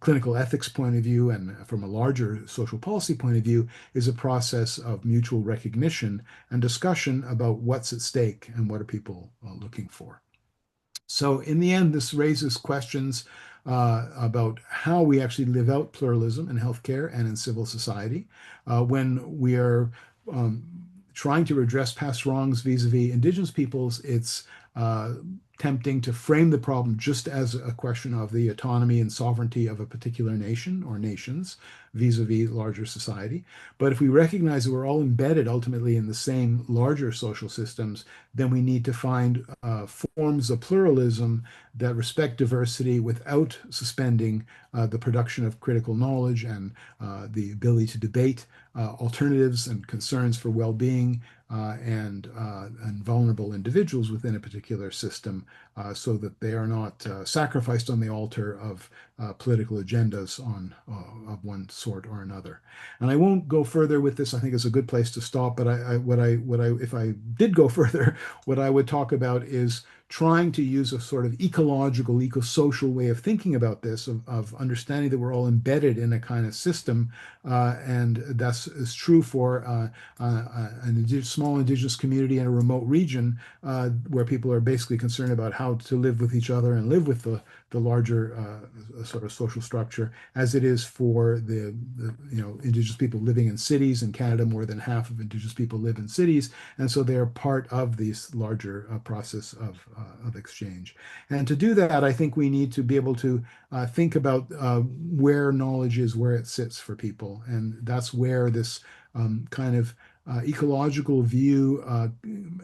[SPEAKER 2] clinical ethics point of view, and from a larger social policy point of view, is a process of mutual recognition and discussion about what's at stake and what are people looking for. So in the end, this raises questions about how we actually live out pluralism in healthcare and in civil society when we are trying to redress past wrongs vis-a-vis Indigenous peoples. It's tempting to frame the problem just as a question of the autonomy and sovereignty of a particular nation or nations vis-a-vis larger society. But if we recognize that we're all embedded ultimately in the same larger social systems, then we need to find forms of pluralism that respect diversity without suspending the production of critical knowledge and the ability to debate alternatives and concerns for well-being and vulnerable individuals within a particular system, so that they are not sacrificed on the altar of political agendas of one sort or another. And I won't go further with this. I think it's a good place to stop. But if I did go further, what I would talk about is trying to use a sort of ecological, eco-social way of thinking about this, of understanding that we're all embedded in a kind of system, and that's is true for a small indigenous community in a remote region, where people are basically concerned about how to live with each other and live with the larger sort of social structure, as it is for the indigenous people living in cities. In Canada, more than half of indigenous people live in cities, and so they're part of this larger process of exchange. And to do that, I think we need to be able to think about where knowledge is, where it sits for people, and that's where this kind of ecological view,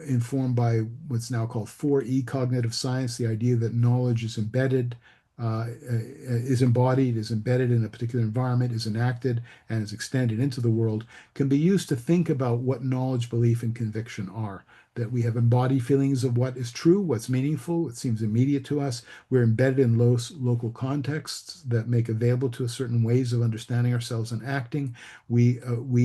[SPEAKER 2] informed by what's now called 4E cognitive science, the idea that knowledge is embedded, is embodied, is embedded in a particular environment, is enacted, and is extended into the world, can be used to think about what knowledge, belief, and conviction are. That we have embodied feelings of what is true, what's meaningful, what seems immediate to us. We're embedded in local contexts that make available to us certain ways of understanding ourselves and acting. We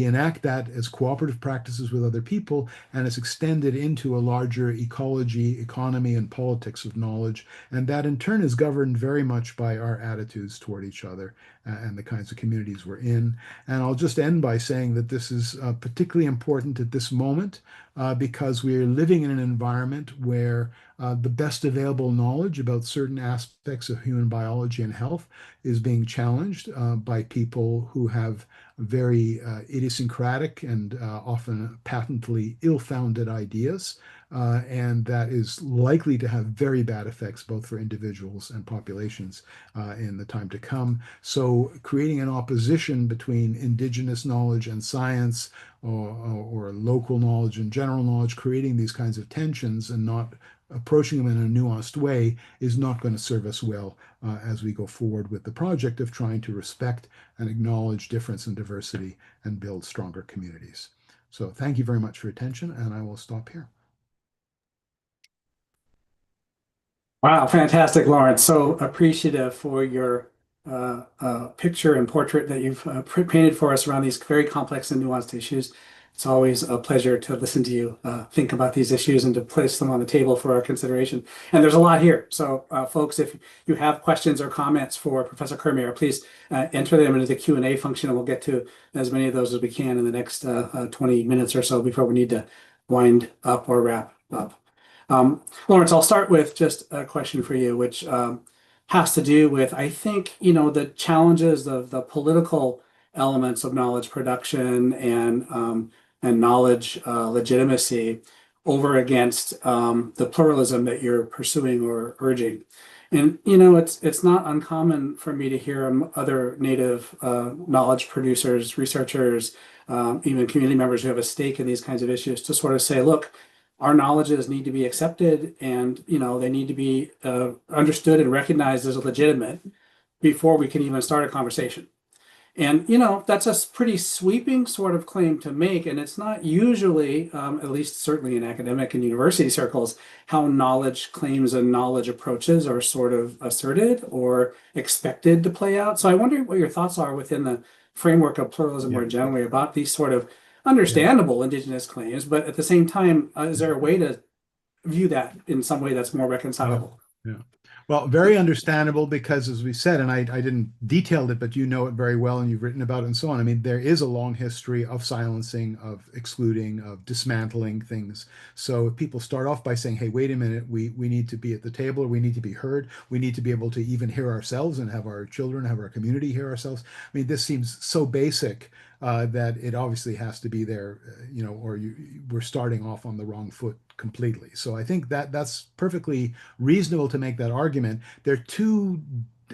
[SPEAKER 2] enact that as cooperative practices with other people, and it's extended into a larger ecology, economy, and politics of knowledge. And that in turn is governed very much by our attitudes toward each other and the kinds of communities we're in. And I'll just end by saying that this is particularly important at this moment, because we're living in an environment where the best available knowledge about certain aspects of human biology and health is being challenged by people who have very idiosyncratic and often patently ill-founded ideas. And that is likely to have very bad effects both for individuals and populations in the time to come. So creating an opposition between indigenous knowledge and science, or local knowledge and general knowledge, creating these kinds of tensions and not approaching them in a nuanced way, is not going to serve us well as we go forward with the project of trying to respect and acknowledge difference and diversity and build stronger communities. So thank you very much for your attention, and I will stop here.
[SPEAKER 1] Wow, fantastic, Laurence. So appreciative for your picture and portrait that you've painted for us around these very complex and nuanced issues. It's always a pleasure to listen to you think about these issues and to place them on the table for our consideration. And there's a lot here. So folks, if you have questions or comments for Professor Kirmayer, please enter them into the Q&A function, and we'll get to as many of those as we can in the next 20 minutes or so before we need to wind up or wrap up. Laurence, I'll start with just a question for you, which has to do with, I think, the challenges of the political elements of knowledge production and knowledge legitimacy over against the pluralism that you're pursuing or urging. And it's not uncommon for me to hear other Native knowledge producers, researchers, even community members who have a stake in these kinds of issues to sort of say, look, our knowledges need to be accepted, and they need to be understood and recognized as legitimate before we can even start a conversation. And that's a pretty sweeping sort of claim to make, and it's not usually, at least certainly in academic and university circles, how knowledge claims and knowledge approaches are sort of asserted or expected to play out. So I wonder what your thoughts are within the framework of pluralism more generally about these sort of understandable Indigenous claims, but at the same time, is there a way to view that in some way that's more reconcilable?
[SPEAKER 2] Yeah. Well, very understandable, because as we said, and I didn't detail it, but you know it very well and you've written about it and so on. I mean, there is a long history of silencing, of excluding, of dismantling things. So if people start off by saying, hey, wait a minute, we need to be at the table, or we need to be heard, we need to be able to even hear ourselves and have our children, have our community hear ourselves. I mean, this seems so basic that it obviously has to be there, or we're starting off on the wrong foot completely. So I think that that's perfectly reasonable to make that argument. They're two,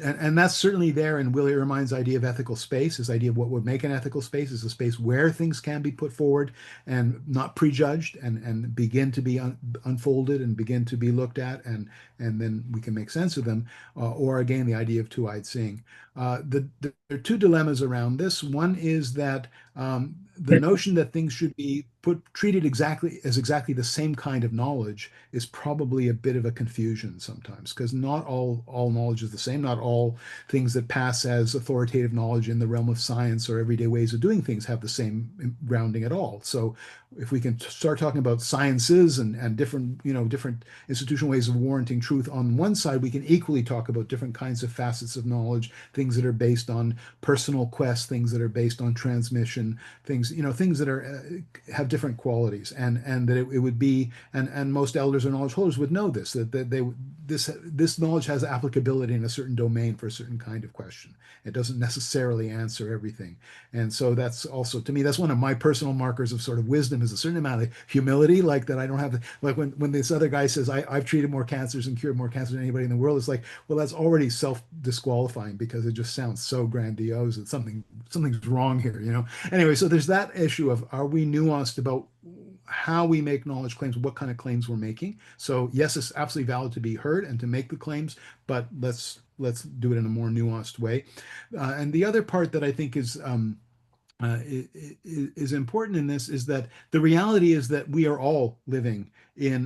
[SPEAKER 2] and that's certainly there in Willie Ermine's idea of ethical space. His idea of what would make an ethical space is a space where things can be put forward and not prejudged, and begin to be unfolded and begin to be looked at, and then we can make sense of them. Or again, the idea of two-eyed seeing. There are two dilemmas around this. One is that the notion that things should be treated exactly the same kind of knowledge is probably a bit of a confusion sometimes, because not all knowledge is the same. Not all things that pass as authoritative knowledge in the realm of science or everyday ways of doing things have the same grounding at all. So if we can start talking about sciences and different institutional ways of warranting truth on one side, we can equally talk about different kinds of facets of knowledge, things that are based on personal quest, things that are based on transmission, things that are have different qualities, and that it would be, and most elders or knowledge holders would know this, that this knowledge has applicability in a certain domain for a certain kind of question. It doesn't necessarily answer everything. And so that's also, to me, that's one of my personal markers of sort of wisdom, is a certain amount of humility, like that I don't have, like when this other guy says, I've treated more cancers and cured more cancers than anybody in the world, it's like, well, that's already self-disqualifying, because it just sounds so grandiose that something's wrong here, Anyway, so there's that issue of, are we nuanced about how we make knowledge claims, what kind of claims we're making? So yes, it's absolutely valid to be heard and to make the claims, but let's do it in a more nuanced way. And the other part that I think is important in this is that the reality is that we are all living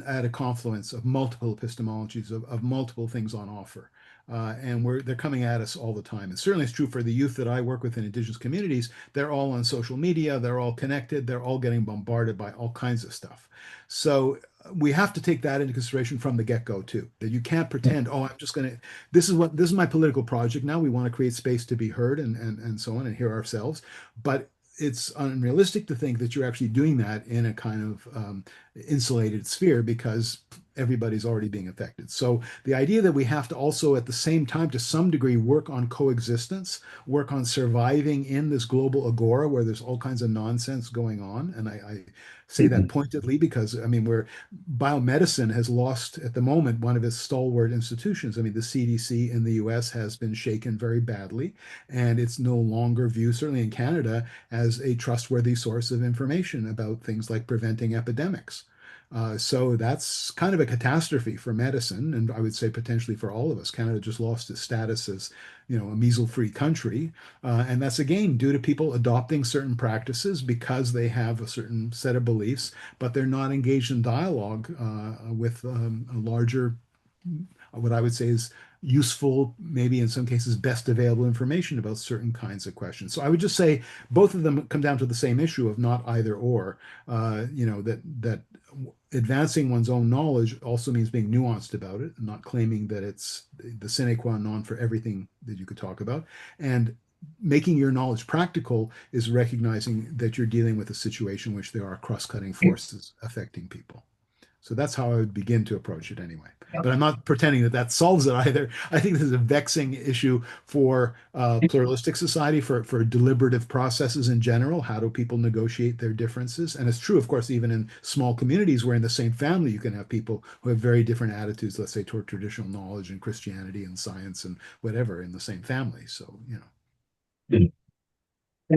[SPEAKER 2] at a confluence of multiple epistemologies, of multiple things on offer. And they're coming at us all the time. And certainly it's true for the youth that I work with in Indigenous communities. They're all on social media, they're all connected, they're all getting bombarded by all kinds of stuff. So we have to take that into consideration from the get-go too, that you can't pretend, oh, I'm just going to, this is my political project now. We want to create space to be heard and so on, and hear ourselves. But it's unrealistic to think that you're actually doing that in a kind of insulated sphere, because everybody's already being affected. So the idea that we have to also at the same time, to some degree, work on coexistence, work on surviving in this global agora where there's all kinds of nonsense going on. And I say that pointedly because, I mean, biomedicine has lost at the moment one of its stalwart institutions. I mean, the CDC in the US has been shaken very badly, and it's no longer viewed, certainly in Canada, as a trustworthy source of information about things like preventing epidemics. So that's kind of a catastrophe for medicine, and I would say potentially for all of us. Canada just lost its status as, a measles-free country, and that's again due to people adopting certain practices because they have a certain set of beliefs, but they're not engaged in dialogue with a larger, what I would say is useful, maybe in some cases best available information about certain kinds of questions. So I would just say both of them come down to the same issue of not either or. That advancing one's own knowledge also means being nuanced about it, and not claiming that it's the sine qua non for everything that you could talk about. And making your knowledge practical is recognizing that you're dealing with a situation in which there are cross-cutting forces affecting people. So that's how I would begin to approach it anyway. But I'm not pretending that solves it either. I think this is a vexing issue for pluralistic society, for deliberative processes in general. How do people negotiate their differences? And it's true, of course, even in small communities where in the same family you can have people who have very different attitudes, let's say, toward traditional knowledge and Christianity and science and whatever in the same family. So,
[SPEAKER 1] Thank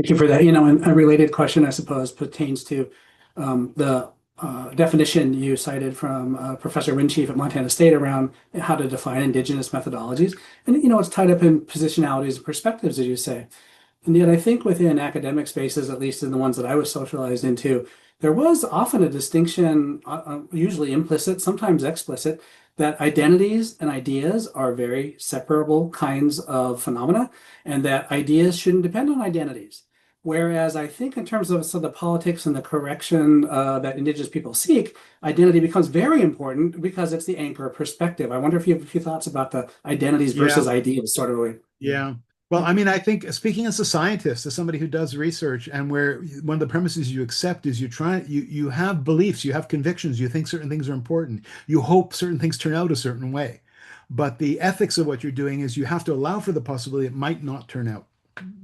[SPEAKER 1] you for that. And a related question, I suppose, pertains to the definition you cited from Professor Winchief at Montana State around how to define Indigenous methodologies. And, it's tied up in positionalities and perspectives, as you say. And yet I think within academic spaces, at least in the ones that I was socialized into, there was often a distinction, usually implicit, sometimes explicit, that identities and ideas are very separable kinds of phenomena, and that ideas shouldn't depend on identities. Whereas I think in terms of the politics and the correction that Indigenous people seek, identity becomes very important because it's the anchor of perspective. I wonder if you have a few thoughts about the identities versus ideas sort of way.
[SPEAKER 2] Yeah. Well, I mean, I think speaking as a scientist, as somebody who does research, and where one of the premises you accept is you have beliefs, you have convictions, you think certain things are important, you hope certain things turn out a certain way. But the ethics of what you're doing is you have to allow for the possibility it might not turn out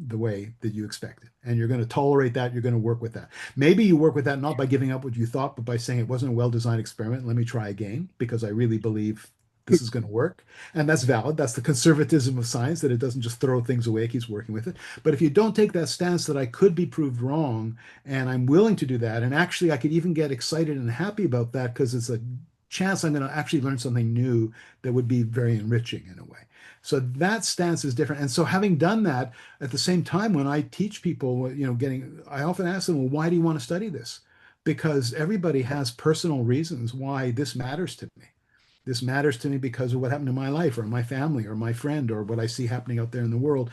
[SPEAKER 2] the way that you expected. And you're going to tolerate that. You're going to work with that. Maybe you work with that not by giving up what you thought, but by saying it wasn't a well-designed experiment. Let me try again because I really believe this is going to work. And that's valid. That's the conservatism of science, that it doesn't just throw things away, it keeps working with it. But if you don't take that stance that I could be proved wrong, and I'm willing to do that, and actually I could even get excited and happy about that because it's a chance I'm going to actually learn something new that would be very enriching in a way. So that stance is different. And so having done that, at the same time, when I teach people, I often ask them, well, why do you want to study this? Because everybody has personal reasons why this matters to me. This matters to me because of what happened in my life or my family or my friend or what I see happening out there in the world.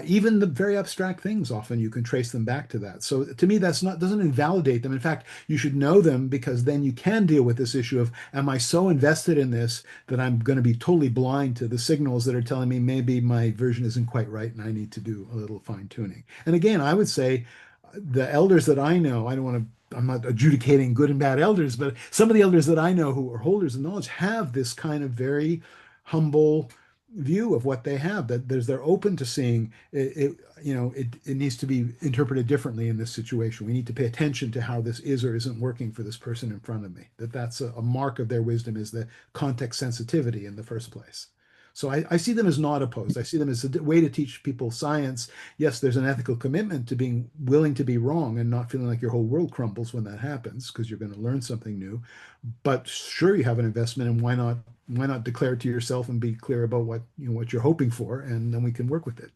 [SPEAKER 2] Even the very abstract things, often you can trace them back to that. So to me, doesn't invalidate them. In fact, you should know them because then you can deal with this issue of, am I so invested in this that I'm going to be totally blind to the signals that are telling me maybe my version isn't quite right and I need to do a little fine tuning. And again, I would say the elders that I know, I'm not adjudicating good and bad elders, but some of the elders that I know who are holders of knowledge have this kind of very humble view of what they have, that they're open to seeing it needs to be interpreted differently in this situation. We need to pay attention to how this is or isn't working for this person in front of me. That's a mark of their wisdom, is the context sensitivity in the first place. So I see them as not opposed. I see them as a way to teach people science. Yes, there's an ethical commitment to being willing to be wrong and not feeling like your whole world crumbles when that happens, because you're going to learn something new. But sure, you have an investment, and why not declare it to yourself and be clear about what you're hoping for, and then we can work with it.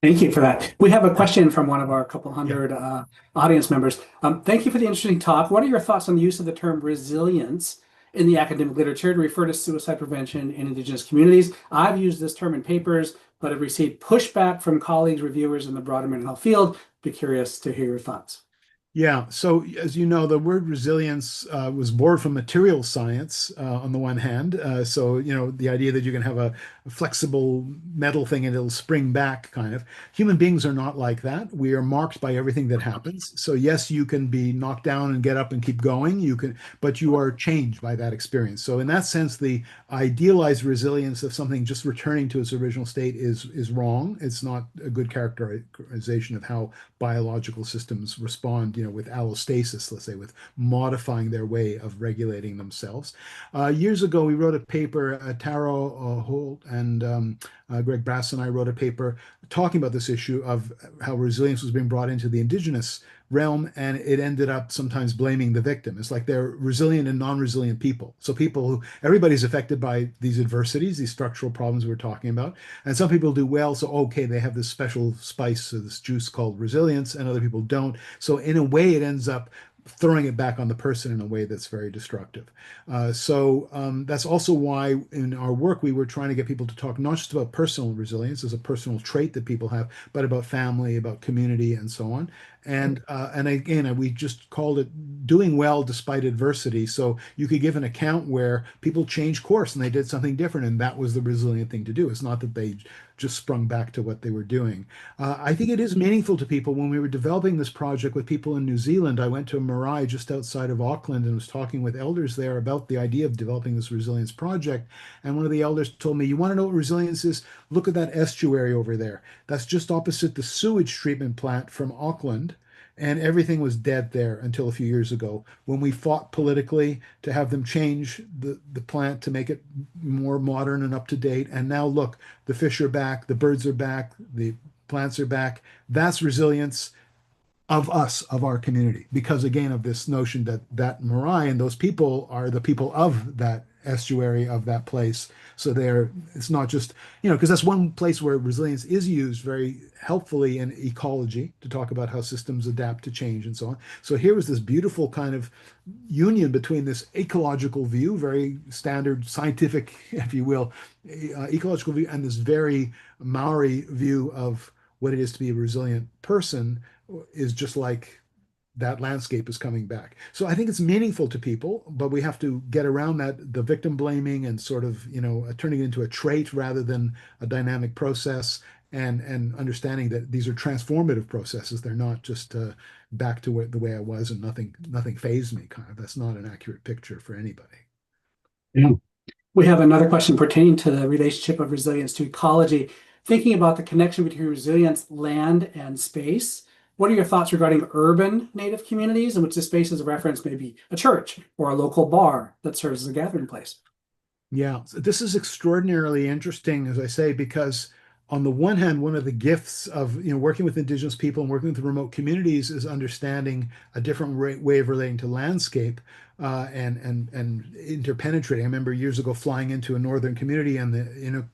[SPEAKER 1] Thank you for that. We have a
[SPEAKER 2] Yeah.
[SPEAKER 1] question from one of our couple
[SPEAKER 2] Yeah.
[SPEAKER 1] hundred audience members. Thank you for the interesting talk. What are your thoughts on the use of the term resilience in the academic literature to refer to suicide prevention in Indigenous communities? I've used this term in papers, but have received pushback from colleagues, reviewers in the broader mental health field. Be curious to hear your thoughts.
[SPEAKER 2] Yeah. So, as you know, the word resilience was born from material science on the one hand. So, the idea that you can have a flexible metal thing and it'll spring back kind of. Human beings are not like that. We are marked by everything that happens. So, yes, you can be knocked down and get up and keep going. But you are changed by that experience. So, in that sense, the idealized resilience of something just returning to its original state is wrong. It's not a good characterization of how biological systems respond, with allostasis, let's say, with modifying their way of regulating themselves. Years ago, we wrote a paper, Taro Holt and Greg Brass and I wrote a paper talking about this issue of how resilience was being brought into the Indigenous realm, and it ended up sometimes blaming the victim. It's like they're resilient and non-resilient people. So everybody's affected by these adversities, these structural problems we're talking about. And some people do well, so okay, they have this special spice, or this juice called resilience, and other people don't. So in a way, it ends up throwing it back on the person in a way that's very destructive. That's also why in our work we were trying to get people to talk not just about personal resilience as a personal trait that people have, but about family, about community, and so on. And again, we just called it doing well despite adversity. So you could give an account where people changed course and they did something different, and that was the resilient thing to do. It's not that they just sprung back to what they were doing. I think it is meaningful to people. When we were developing this project with people in New Zealand, I went to a marae just outside of Auckland and was talking with elders there about the idea of developing this resilience project. And one of the elders told me, you want to know what resilience is? Look at that estuary over there. That's just opposite the sewage treatment plant from Auckland. And everything was dead there until a few years ago when we fought politically to have them change the plant to make it more modern and up to date. And now look, the fish are back, the birds are back, the plants are back. That's resilience of us, of our community, because again, of this notion that marae and those people are the people of that estuary, of that place. So it's not just, because that's one place where resilience is used very helpfully in ecology to talk about how systems adapt to change and so on. So here was this beautiful kind of union between this ecological view, very standard scientific, if you will, ecological view, and this very Maori view of what it is to be a resilient person, is just like that landscape is coming back. So I think it's meaningful to people, but we have to get around the victim blaming and sort of, turning it into a trait rather than a dynamic process, and understanding that these are transformative processes. They're not just back to the way I was and nothing fazed me kind of. That's not an accurate picture for anybody.
[SPEAKER 1] Yeah. We have another question pertaining to the relationship of resilience to ecology. thinking about the connection between resilience, land, and space. What are your thoughts regarding urban Native communities in which the spaces of reference may be a church or a local bar that serves as a gathering place?
[SPEAKER 2] Yeah, so this is extraordinarily interesting, as I say, because on the one hand, one of the gifts of working with Indigenous people and working with remote communities is understanding a different way of relating to landscape and interpenetrating. I remember years ago flying into a northern community, and the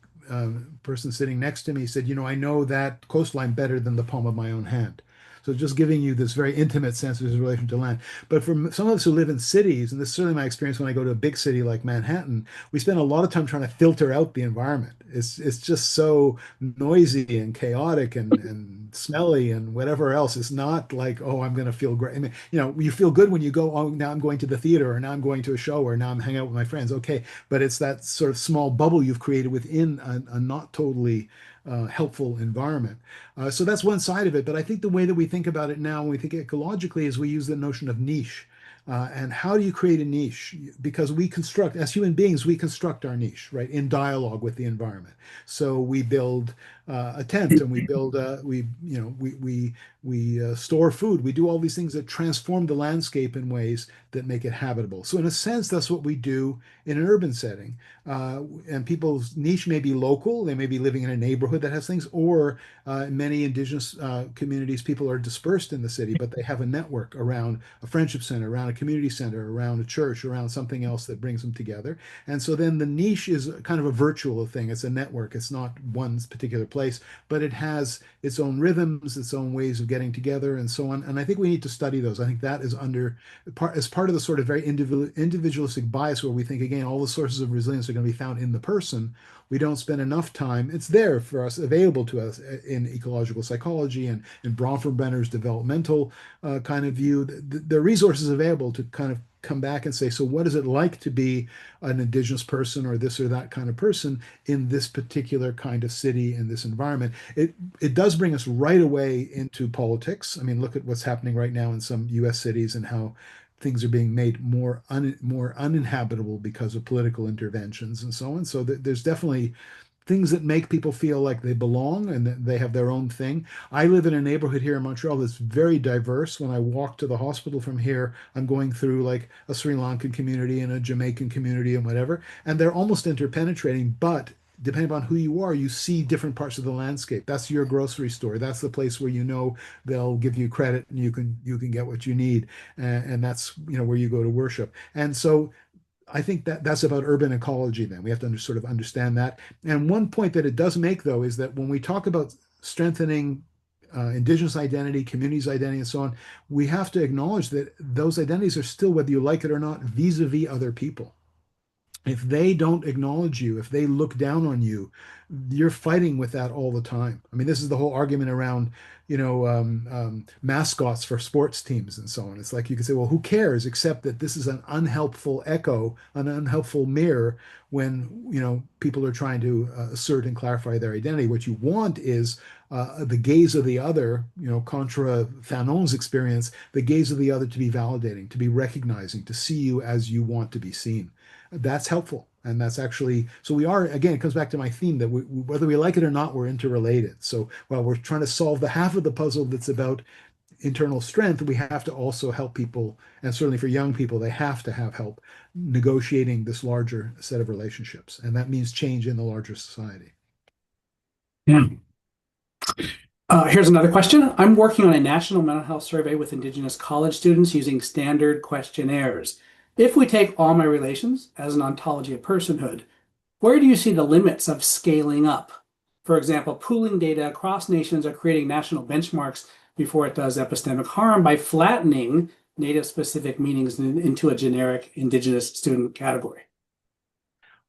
[SPEAKER 2] person sitting next to me said, I know that coastline better than the palm of my own hand. So just giving you this very intimate sense of his relation to land. But for some of us who live in cities, and this is certainly my experience when I go to a big city like Manhattan, we spend a lot of time trying to filter out the environment. It's just so noisy and chaotic and smelly and whatever else. It's not like, oh, I'm going to feel great. I mean, you feel good when you go, oh, now I'm going to the theater, or now I'm going to a show, or now I'm hanging out with my friends. Okay, but it's that sort of small bubble you've created within a not totally helpful environment. So that's one side of it. But I think the way that we think about it now, when we think ecologically, is we use the notion of niche. And how do you create a niche? Because we construct, as human beings, we construct our niche, right, in dialogue with the environment. So we build a tent, and we build, we store food. We do all these things that transform the landscape in ways that make it habitable. So in a sense, that's what we do in an urban setting. And people's niche may be local. They may be living in a neighborhood that has things, or in many Indigenous communities, people are dispersed in the city, but they have a network around a friendship center, around a community center, around a church, around something else that brings them together. And so then the niche is kind of a virtual thing. It's a network. It's not one particular place, but it has its own rhythms, its own ways of getting together, and so on. And I think we need to study those. I think that is as part of the sort of very individualistic bias, where we think, again, all the sources of resilience are going to be found in the person. We don't spend enough time. It's there for us, available to us in ecological psychology and in Bronfenbrenner's developmental kind of view. The resources available to kind of come back and say, so what is it like to be an Indigenous person or this or that kind of person in this particular kind of city, in this environment? It does bring us right away into politics. I mean, look at what's happening right now in some US cities and how things are being made more uninhabitable because of political interventions and so on. So there's definitely things that make people feel like they belong and that they have their own thing. I live in a neighborhood here in Montreal that's very diverse. When I walk to the hospital from here, I'm going through like a Sri Lankan community and a Jamaican community and whatever, and they're almost interpenetrating, but depending on who you are, you see different parts of the landscape. That's your grocery store. That's the place where they'll give you credit and you can get what you need, and that's where you go to worship. And so I think that's about urban ecology. Then we have to sort of understand that. And one point that it does make, though, is that when we talk about strengthening Indigenous identity, communities' identity, and so on, we have to acknowledge that those identities are still, whether you like it or not, vis-a-vis other people. If they don't acknowledge you, if they look down on you, you're fighting with that all the time. I mean, this is the whole argument around, mascots for sports teams and so on. It's like you could say, well, who cares? Except that this is an unhelpful echo, an unhelpful mirror when, people are trying to assert and clarify their identity. What you want is the gaze of the other, contra Fanon's experience, the gaze of the other to be validating, to be recognizing, to see you as you want to be seen. That's helpful. And that's actually, so we are, again, it comes back to my theme that whether we like it or not, we're interrelated. So while we're trying to solve the half of the puzzle that's about internal strength, we have to also help people. And certainly for young people, they have to have help negotiating this larger set of relationships. And that means change in the larger society.
[SPEAKER 1] Yeah. Here's another question. I'm working on a national mental health survey with Indigenous college students using standard questionnaires. If we take all my relations as an ontology of personhood, where do you see the limits of scaling up? For example, pooling data across nations or creating national benchmarks before it does epistemic harm by flattening Native-specific meanings into a generic Indigenous student category.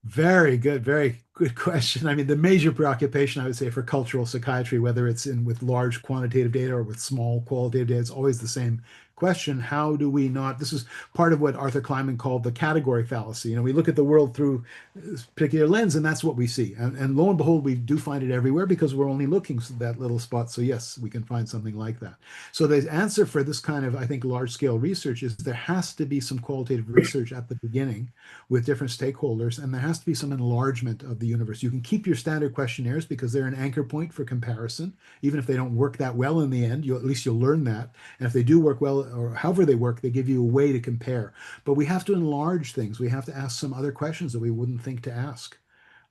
[SPEAKER 2] Very good question. I mean, the major preoccupation, I would say, for cultural psychiatry, whether it's with large quantitative data or with small qualitative data, it's always the same question, how do we not, this is part of what Arthur Kleinman called the category fallacy. We look at the world through a particular lens, and that's what we see. And lo and behold, we do find it everywhere because we're only looking at that little spot. So yes, we can find something like that. So the answer for this kind of, I think, large scale research is there has to be some qualitative research at the beginning with different stakeholders, and there has to be some enlargement of the universe. You can keep your standard questionnaires because they're an anchor point for comparison. Even if they don't work that well in the end, at least you'll learn that. And if they do work well, or however they work, they give you a way to compare. But we have to enlarge things. We have to ask some other questions that we wouldn't think to ask.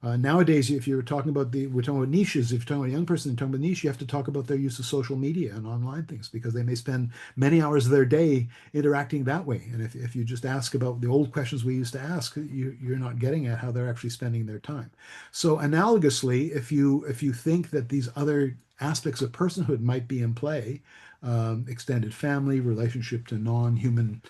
[SPEAKER 2] Nowadays, if you're talking about we're talking about niches, if you're talking about a young person and talking about niche, you have to talk about their use of social media and online things because they may spend many hours of their day interacting that way. And if you just ask about the old questions we used to ask, you're not getting at how they're actually spending their time. So analogously, if you think that these other aspects of personhood might be in play, extended family, relationship to non-human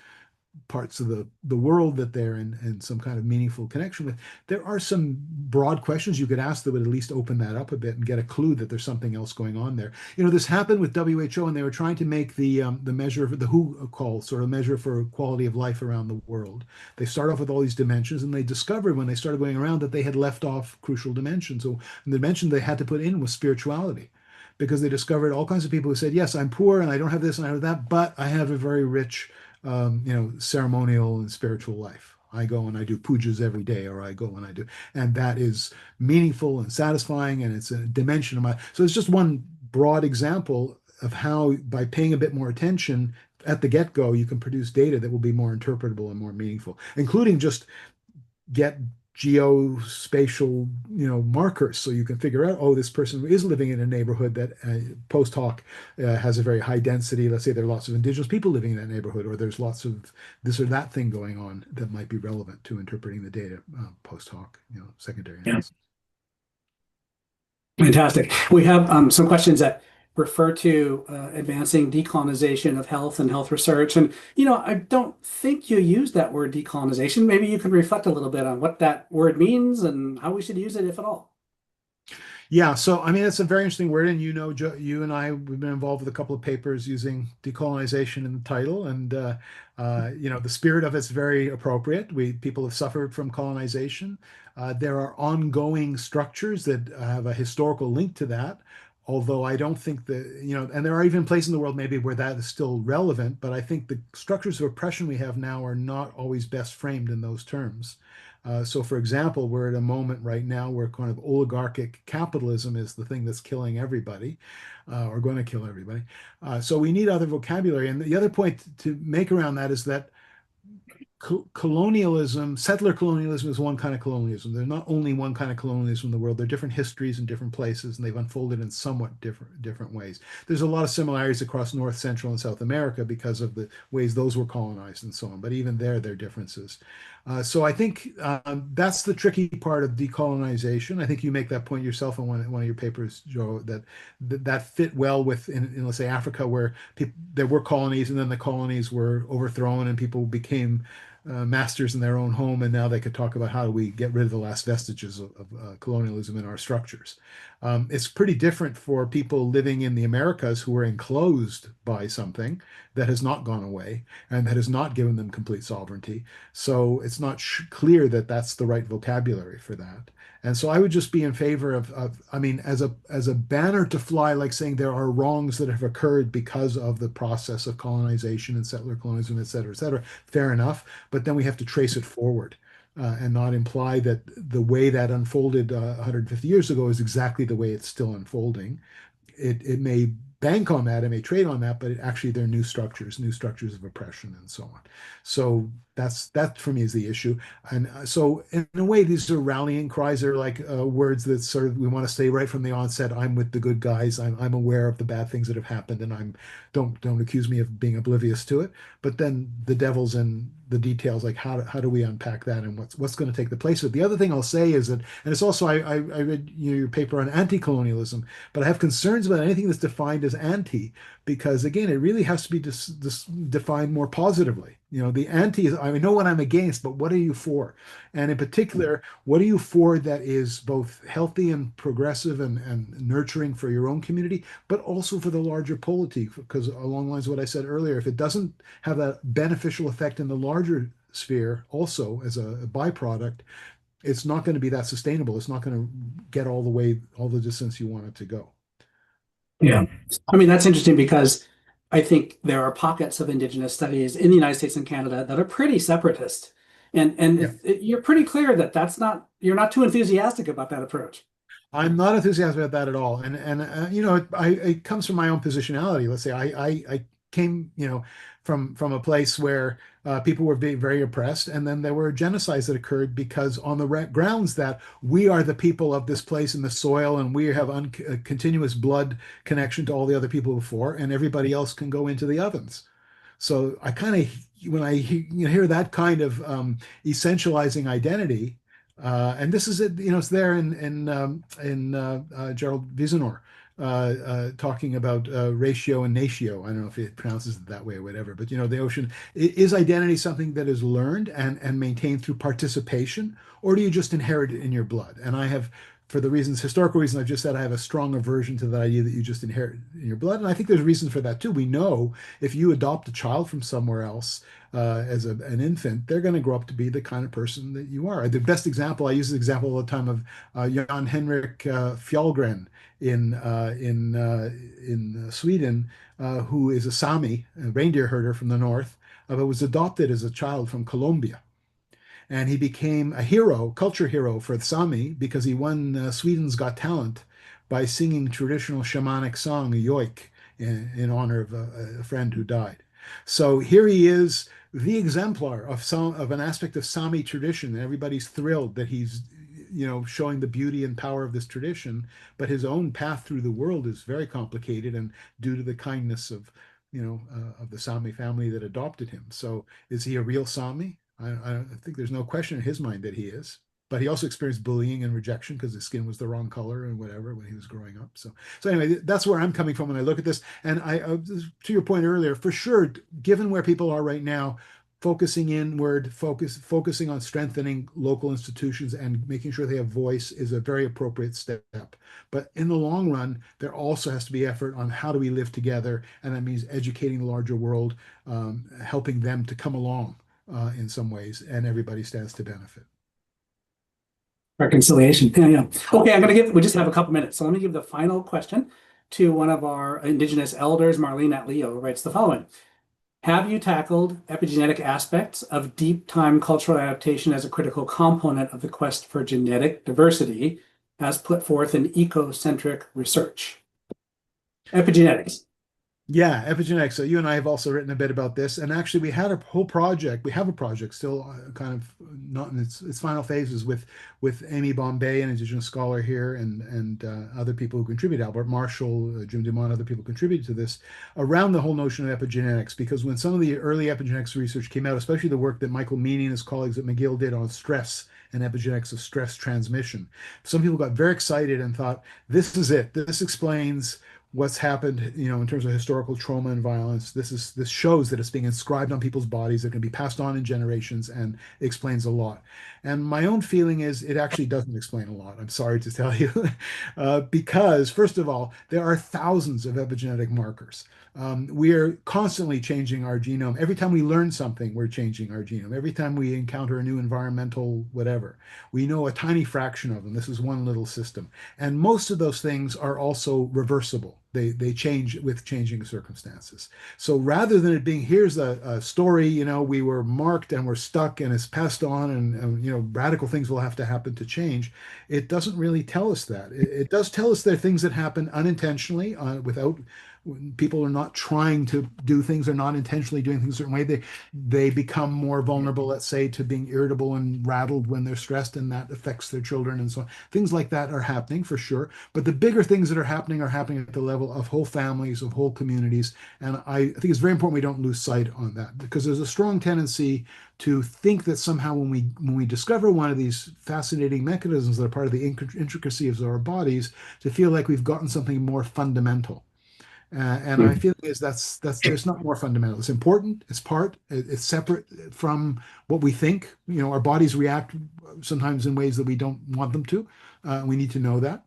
[SPEAKER 2] parts of the world that they're in some kind of meaningful connection with, there are some broad questions you could ask that would at least open that up a bit and get a clue that there's something else going on there. This happened with WHO, and they were trying to make the measure, the WHO call, sort of measure for quality of life around the world. They start off with all these dimensions, and they discovered when they started going around that they had left off crucial dimensions. So the dimension they had to put in was spirituality, because they discovered all kinds of people who said, yes, I'm poor and I don't have this and I have that, but I have a very rich ceremonial and spiritual life. I go and I do pujas every day, or I go and I do, and that is meaningful and satisfying, and it's a dimension of my. So it's just one broad example of how, by paying a bit more attention at the get-go, you can produce data that will be more interpretable and more meaningful, including just get geospatial, markers, so you can figure out, oh, this person is living in a neighborhood that post hoc has a very high density. Let's say there are lots of indigenous people living in that neighborhood, or there's lots of this or that thing going on that might be relevant to interpreting the data post hoc, secondary
[SPEAKER 1] Yeah.
[SPEAKER 2] analysis.
[SPEAKER 1] Fantastic. We have some questions that refer to advancing decolonization of health and health research. And, I don't think you use that word decolonization. Maybe you can reflect a little bit on what that word means and how we should use it, if at all.
[SPEAKER 2] Yeah, so I mean, it's a very interesting word, and you and I, we've been involved with a couple of papers using decolonization in the title, and the spirit of it's very appropriate. People have suffered from colonization. There are ongoing structures that have a historical link to that, although I don't think that, and there are even places in the world maybe where that is still relevant, but I think the structures of oppression we have now are not always best framed in those terms. So, for example, we're at a moment right now where kind of oligarchic capitalism is the thing that's killing everybody, or going to kill everybody. So we need other vocabulary. And the other point to make around that is that colonialism, settler colonialism, is one kind of colonialism. There's not only one kind of colonialism in the world. There are different histories in different places, and they've unfolded in somewhat different ways. There's a lot of similarities across North, Central, and South America because of the ways those were colonized and so on. But even there are differences. So I think that's the tricky part of decolonization. I think you make that point yourself in one of your papers, Joe, that fit well with, in let's say, Africa, where there were colonies, and then the colonies were overthrown and people became masters in their own home, and now they could talk about how do we get rid of the last vestiges of colonialism in our structures. It's pretty different for people living in the Americas who are enclosed by something that has not gone away and that has not given them complete sovereignty. So it's not clear that that's the right vocabulary for that. And so I would just be in favor of I mean, as a banner to fly, like saying there are wrongs that have occurred because of the process of colonization and settler colonialism, et cetera, fair enough. But then we have to trace it forward. And not imply that the way that unfolded 150 years ago is exactly the way it's still unfolding. It may bank on that, it may trade on that, but actually there are new structures of oppression and so on. So that for me is the issue. And so in a way, these are rallying cries. They're like words that sort of, we want to say right from the onset, I'm with the good guys. I'm aware of the bad things that have happened, and don't accuse me of being oblivious to it. But then the devil's in the details, like how do we unpack that, and what's going to take the place of it. The other thing I'll say is that, and it's also, I read your paper on anti-colonialism, but I have concerns about anything that's defined as anti, because again, it really has to be defined more positively. The anti is, I know what I'm against, but what are you for? And in particular, what are you for that is both healthy and progressive and nurturing for your own community, but also for the larger polity? Because along the lines of what I said earlier, if it doesn't have that beneficial effect in the larger sphere, also as a byproduct, it's not going to be that sustainable. It's not going to get all the way, all the distance you want it to go.
[SPEAKER 1] Yeah. I mean, that's interesting because I think there are pockets of Indigenous studies in the United States and Canada that are pretty separatist. And
[SPEAKER 2] Yeah.
[SPEAKER 1] you're pretty clear that you're not too enthusiastic about that approach.
[SPEAKER 2] I'm not enthusiastic about that at all, and it comes from my own positionality. Let's say I came from a place where people were being very oppressed, and then there were genocides that occurred because on the grounds that we are the people of this place in the soil, and we have a continuous blood connection to all the other people before, and everybody else can go into the ovens. So I kind of, when I hear that kind of essentializing identity, and this is it, it's there in Gerald Vizenor talking about ratio and natio. I don't know if it pronounces it that way or whatever, but the ocean is identity something that is learned and maintained through participation, or do you just inherit it in your blood? And I have, for the historical reasons I've just said, I have a strong aversion to that idea that you just inherit in your blood. And I think there's reasons for that too. We know if you adopt a child from somewhere else as an infant, they're going to grow up to be the kind of person that you are. The best example, I use the example all the time of Jan Henrik Fjallgren in Sweden, who is a Sami, a reindeer herder from the north, but was adopted as a child from Colombia. And he became a hero, culture hero for the Sami because he won Sweden's Got Talent by singing traditional shamanic song, yoik, in honor of a friend who died. So here he is, the exemplar of an aspect of Sami tradition. And everybody's thrilled that he's showing the beauty and power of this tradition, but his own path through the world is very complicated and due to the kindness of the Sami family that adopted him. So is he a real Sami? I think there's no question in his mind that he is. But he also experienced bullying and rejection because his skin was the wrong color and whatever when he was growing up. So anyway, that's where I'm coming from when I look at this. And to your point earlier, for sure, given where people are right now, focusing inward, focusing on strengthening local institutions and making sure they have voice is a very appropriate step. But in the long run, there also has to be effort on how do we live together, and that means educating the larger world, helping them to come along in some ways, and everybody stands to benefit.
[SPEAKER 1] Reconciliation. Yeah, yeah. Okay, we just have a couple minutes. So let me give the final question to one of our Indigenous elders, Marlene Atleo, who writes the following. Have you tackled epigenetic aspects of deep time cultural adaptation as a critical component of the quest for genetic diversity as put forth in ecocentric research? Epigenetics.
[SPEAKER 2] Yeah, epigenetics. So you and I have also written a bit about this, and actually we had a whole project. We have a project still, kind of not in its final phases with Amy Bombay, an Indigenous scholar here, and other people who contribute. Albert Marshall, Jim Dumont, other people contributed to this around the whole notion of epigenetics. Because when some of the early epigenetics research came out, especially the work that Michael Meany and his colleagues at McGill did on stress and epigenetics of stress transmission, some people got very excited and thought, "This is it. This explains." What's happened, in terms of historical trauma and violence. This shows that it's being inscribed on people's bodies. That can be passed on in generations and explains a lot. And my own feeling is it actually doesn't explain a lot. I'm sorry to tell you, because first of all, there are thousands of epigenetic markers. We are constantly changing our genome. Every time we learn something, we're changing our genome. Every time we encounter a new environmental whatever, we know a tiny fraction of them. This is one little system. And most of those things are also reversible. They change with changing circumstances. So rather than it being, here's a story, we were marked and we're stuck and it's passed on and radical things will have to happen to change, it doesn't really tell us that. It does tell us there are things that happen unintentionally, without people are not trying to do things, or not intentionally doing things a certain way. They become more vulnerable, let's say, to being irritable and rattled when they're stressed, and that affects their children and so on. Things like that are happening for sure. But the bigger things that are happening at the level of whole families, of whole communities. And I think it's very important we don't lose sight on that, because there's a strong tendency to think that somehow when we discover one of these fascinating mechanisms that are part of the intricacies of our bodies, to feel like we've gotten something more fundamental. And I feel is that's there's not more fundamental. It's important. It's separate from what we think. Our bodies react sometimes in ways that we don't want them to. We need to know that,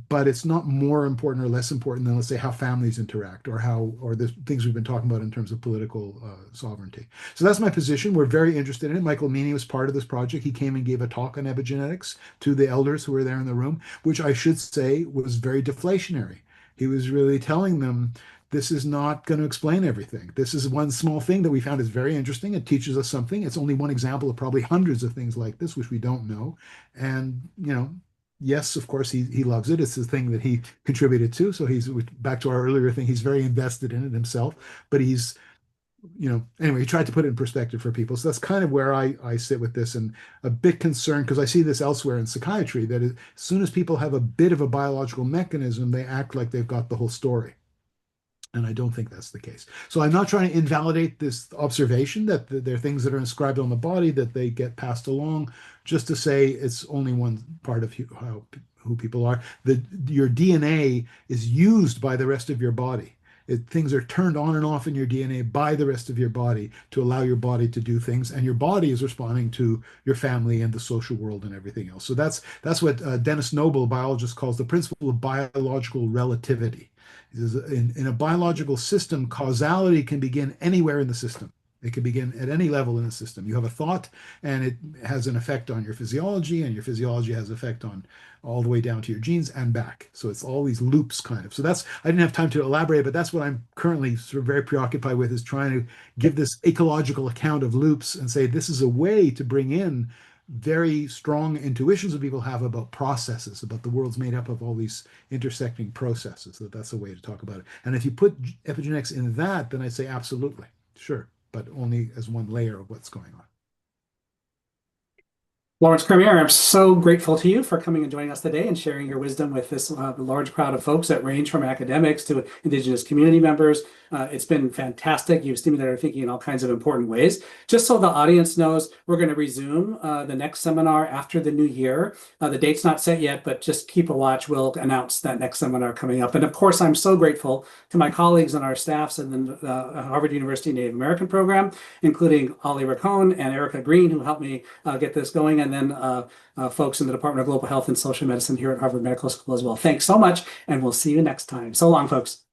[SPEAKER 2] but it's not more important or less important than, let's say, how families interact or the things we've been talking about in terms of political sovereignty. So that's my position. We're very interested in it. Michael Meany was part of this project. He came and gave a talk on epigenetics to the elders who were there in the room, which I should say was very deflationary. He was really telling them, this is not going to explain everything. This is one small thing that we found is very interesting. It teaches us something. It's only one example of probably hundreds of things like this, which we don't know. And, yes, of course, he loves it. It's the thing that he contributed to. So he's back to our earlier thing. He's very invested in it himself, but anyway, he tried to put it in perspective for people. So that's kind of where I sit with this, and a bit concerned because I see this elsewhere in psychiatry, that as soon as people have a bit of a biological mechanism, they act like they've got the whole story. And I don't think that's the case. So I'm not trying to invalidate this observation that there are things that are inscribed on the body that they get passed along, just to say it's only one part of who people are. Your DNA is used by the rest of your body. Things are turned on and off in your DNA by the rest of your body to allow your body to do things, and your body is responding to your family and the social world and everything else. So that's what Dennis Noble, a biologist, calls the principle of biological relativity. In a biological system, causality can begin anywhere in the system. It can begin at any level in the system. You have a thought, and it has an effect on your physiology, and your physiology has an effect on all the way down to your genes and back. So it's all these loops, kind of. So I didn't have time to elaborate, but that's what I'm currently sort of very preoccupied with, is trying to give this ecological account of loops and say this is a way to bring in very strong intuitions that people have about processes, about the world's made up of all these intersecting processes. That's a way to talk about it. And if you put epigenetics in that, then I say absolutely, sure, but only as one layer of what's going on.
[SPEAKER 1] Laurence Kirmayer, I'm so grateful to you for coming and joining us today and sharing your wisdom with this large crowd of folks that range from academics to Indigenous community members. It's been fantastic. You've stimulated our thinking in all kinds of important ways. Just so the audience knows, we're going to resume the next seminar after the new year. The date's not set yet, but just keep a watch. We'll announce that next seminar coming up. And of course, I'm so grateful to my colleagues and our staffs in the Harvard University Native American program, including Ollie Racone and Erica Green, who helped me get this going, and then folks in the Department of Global Health and Social Medicine here at Harvard Medical School as well. Thanks so much, and we'll see you next time. So long, folks.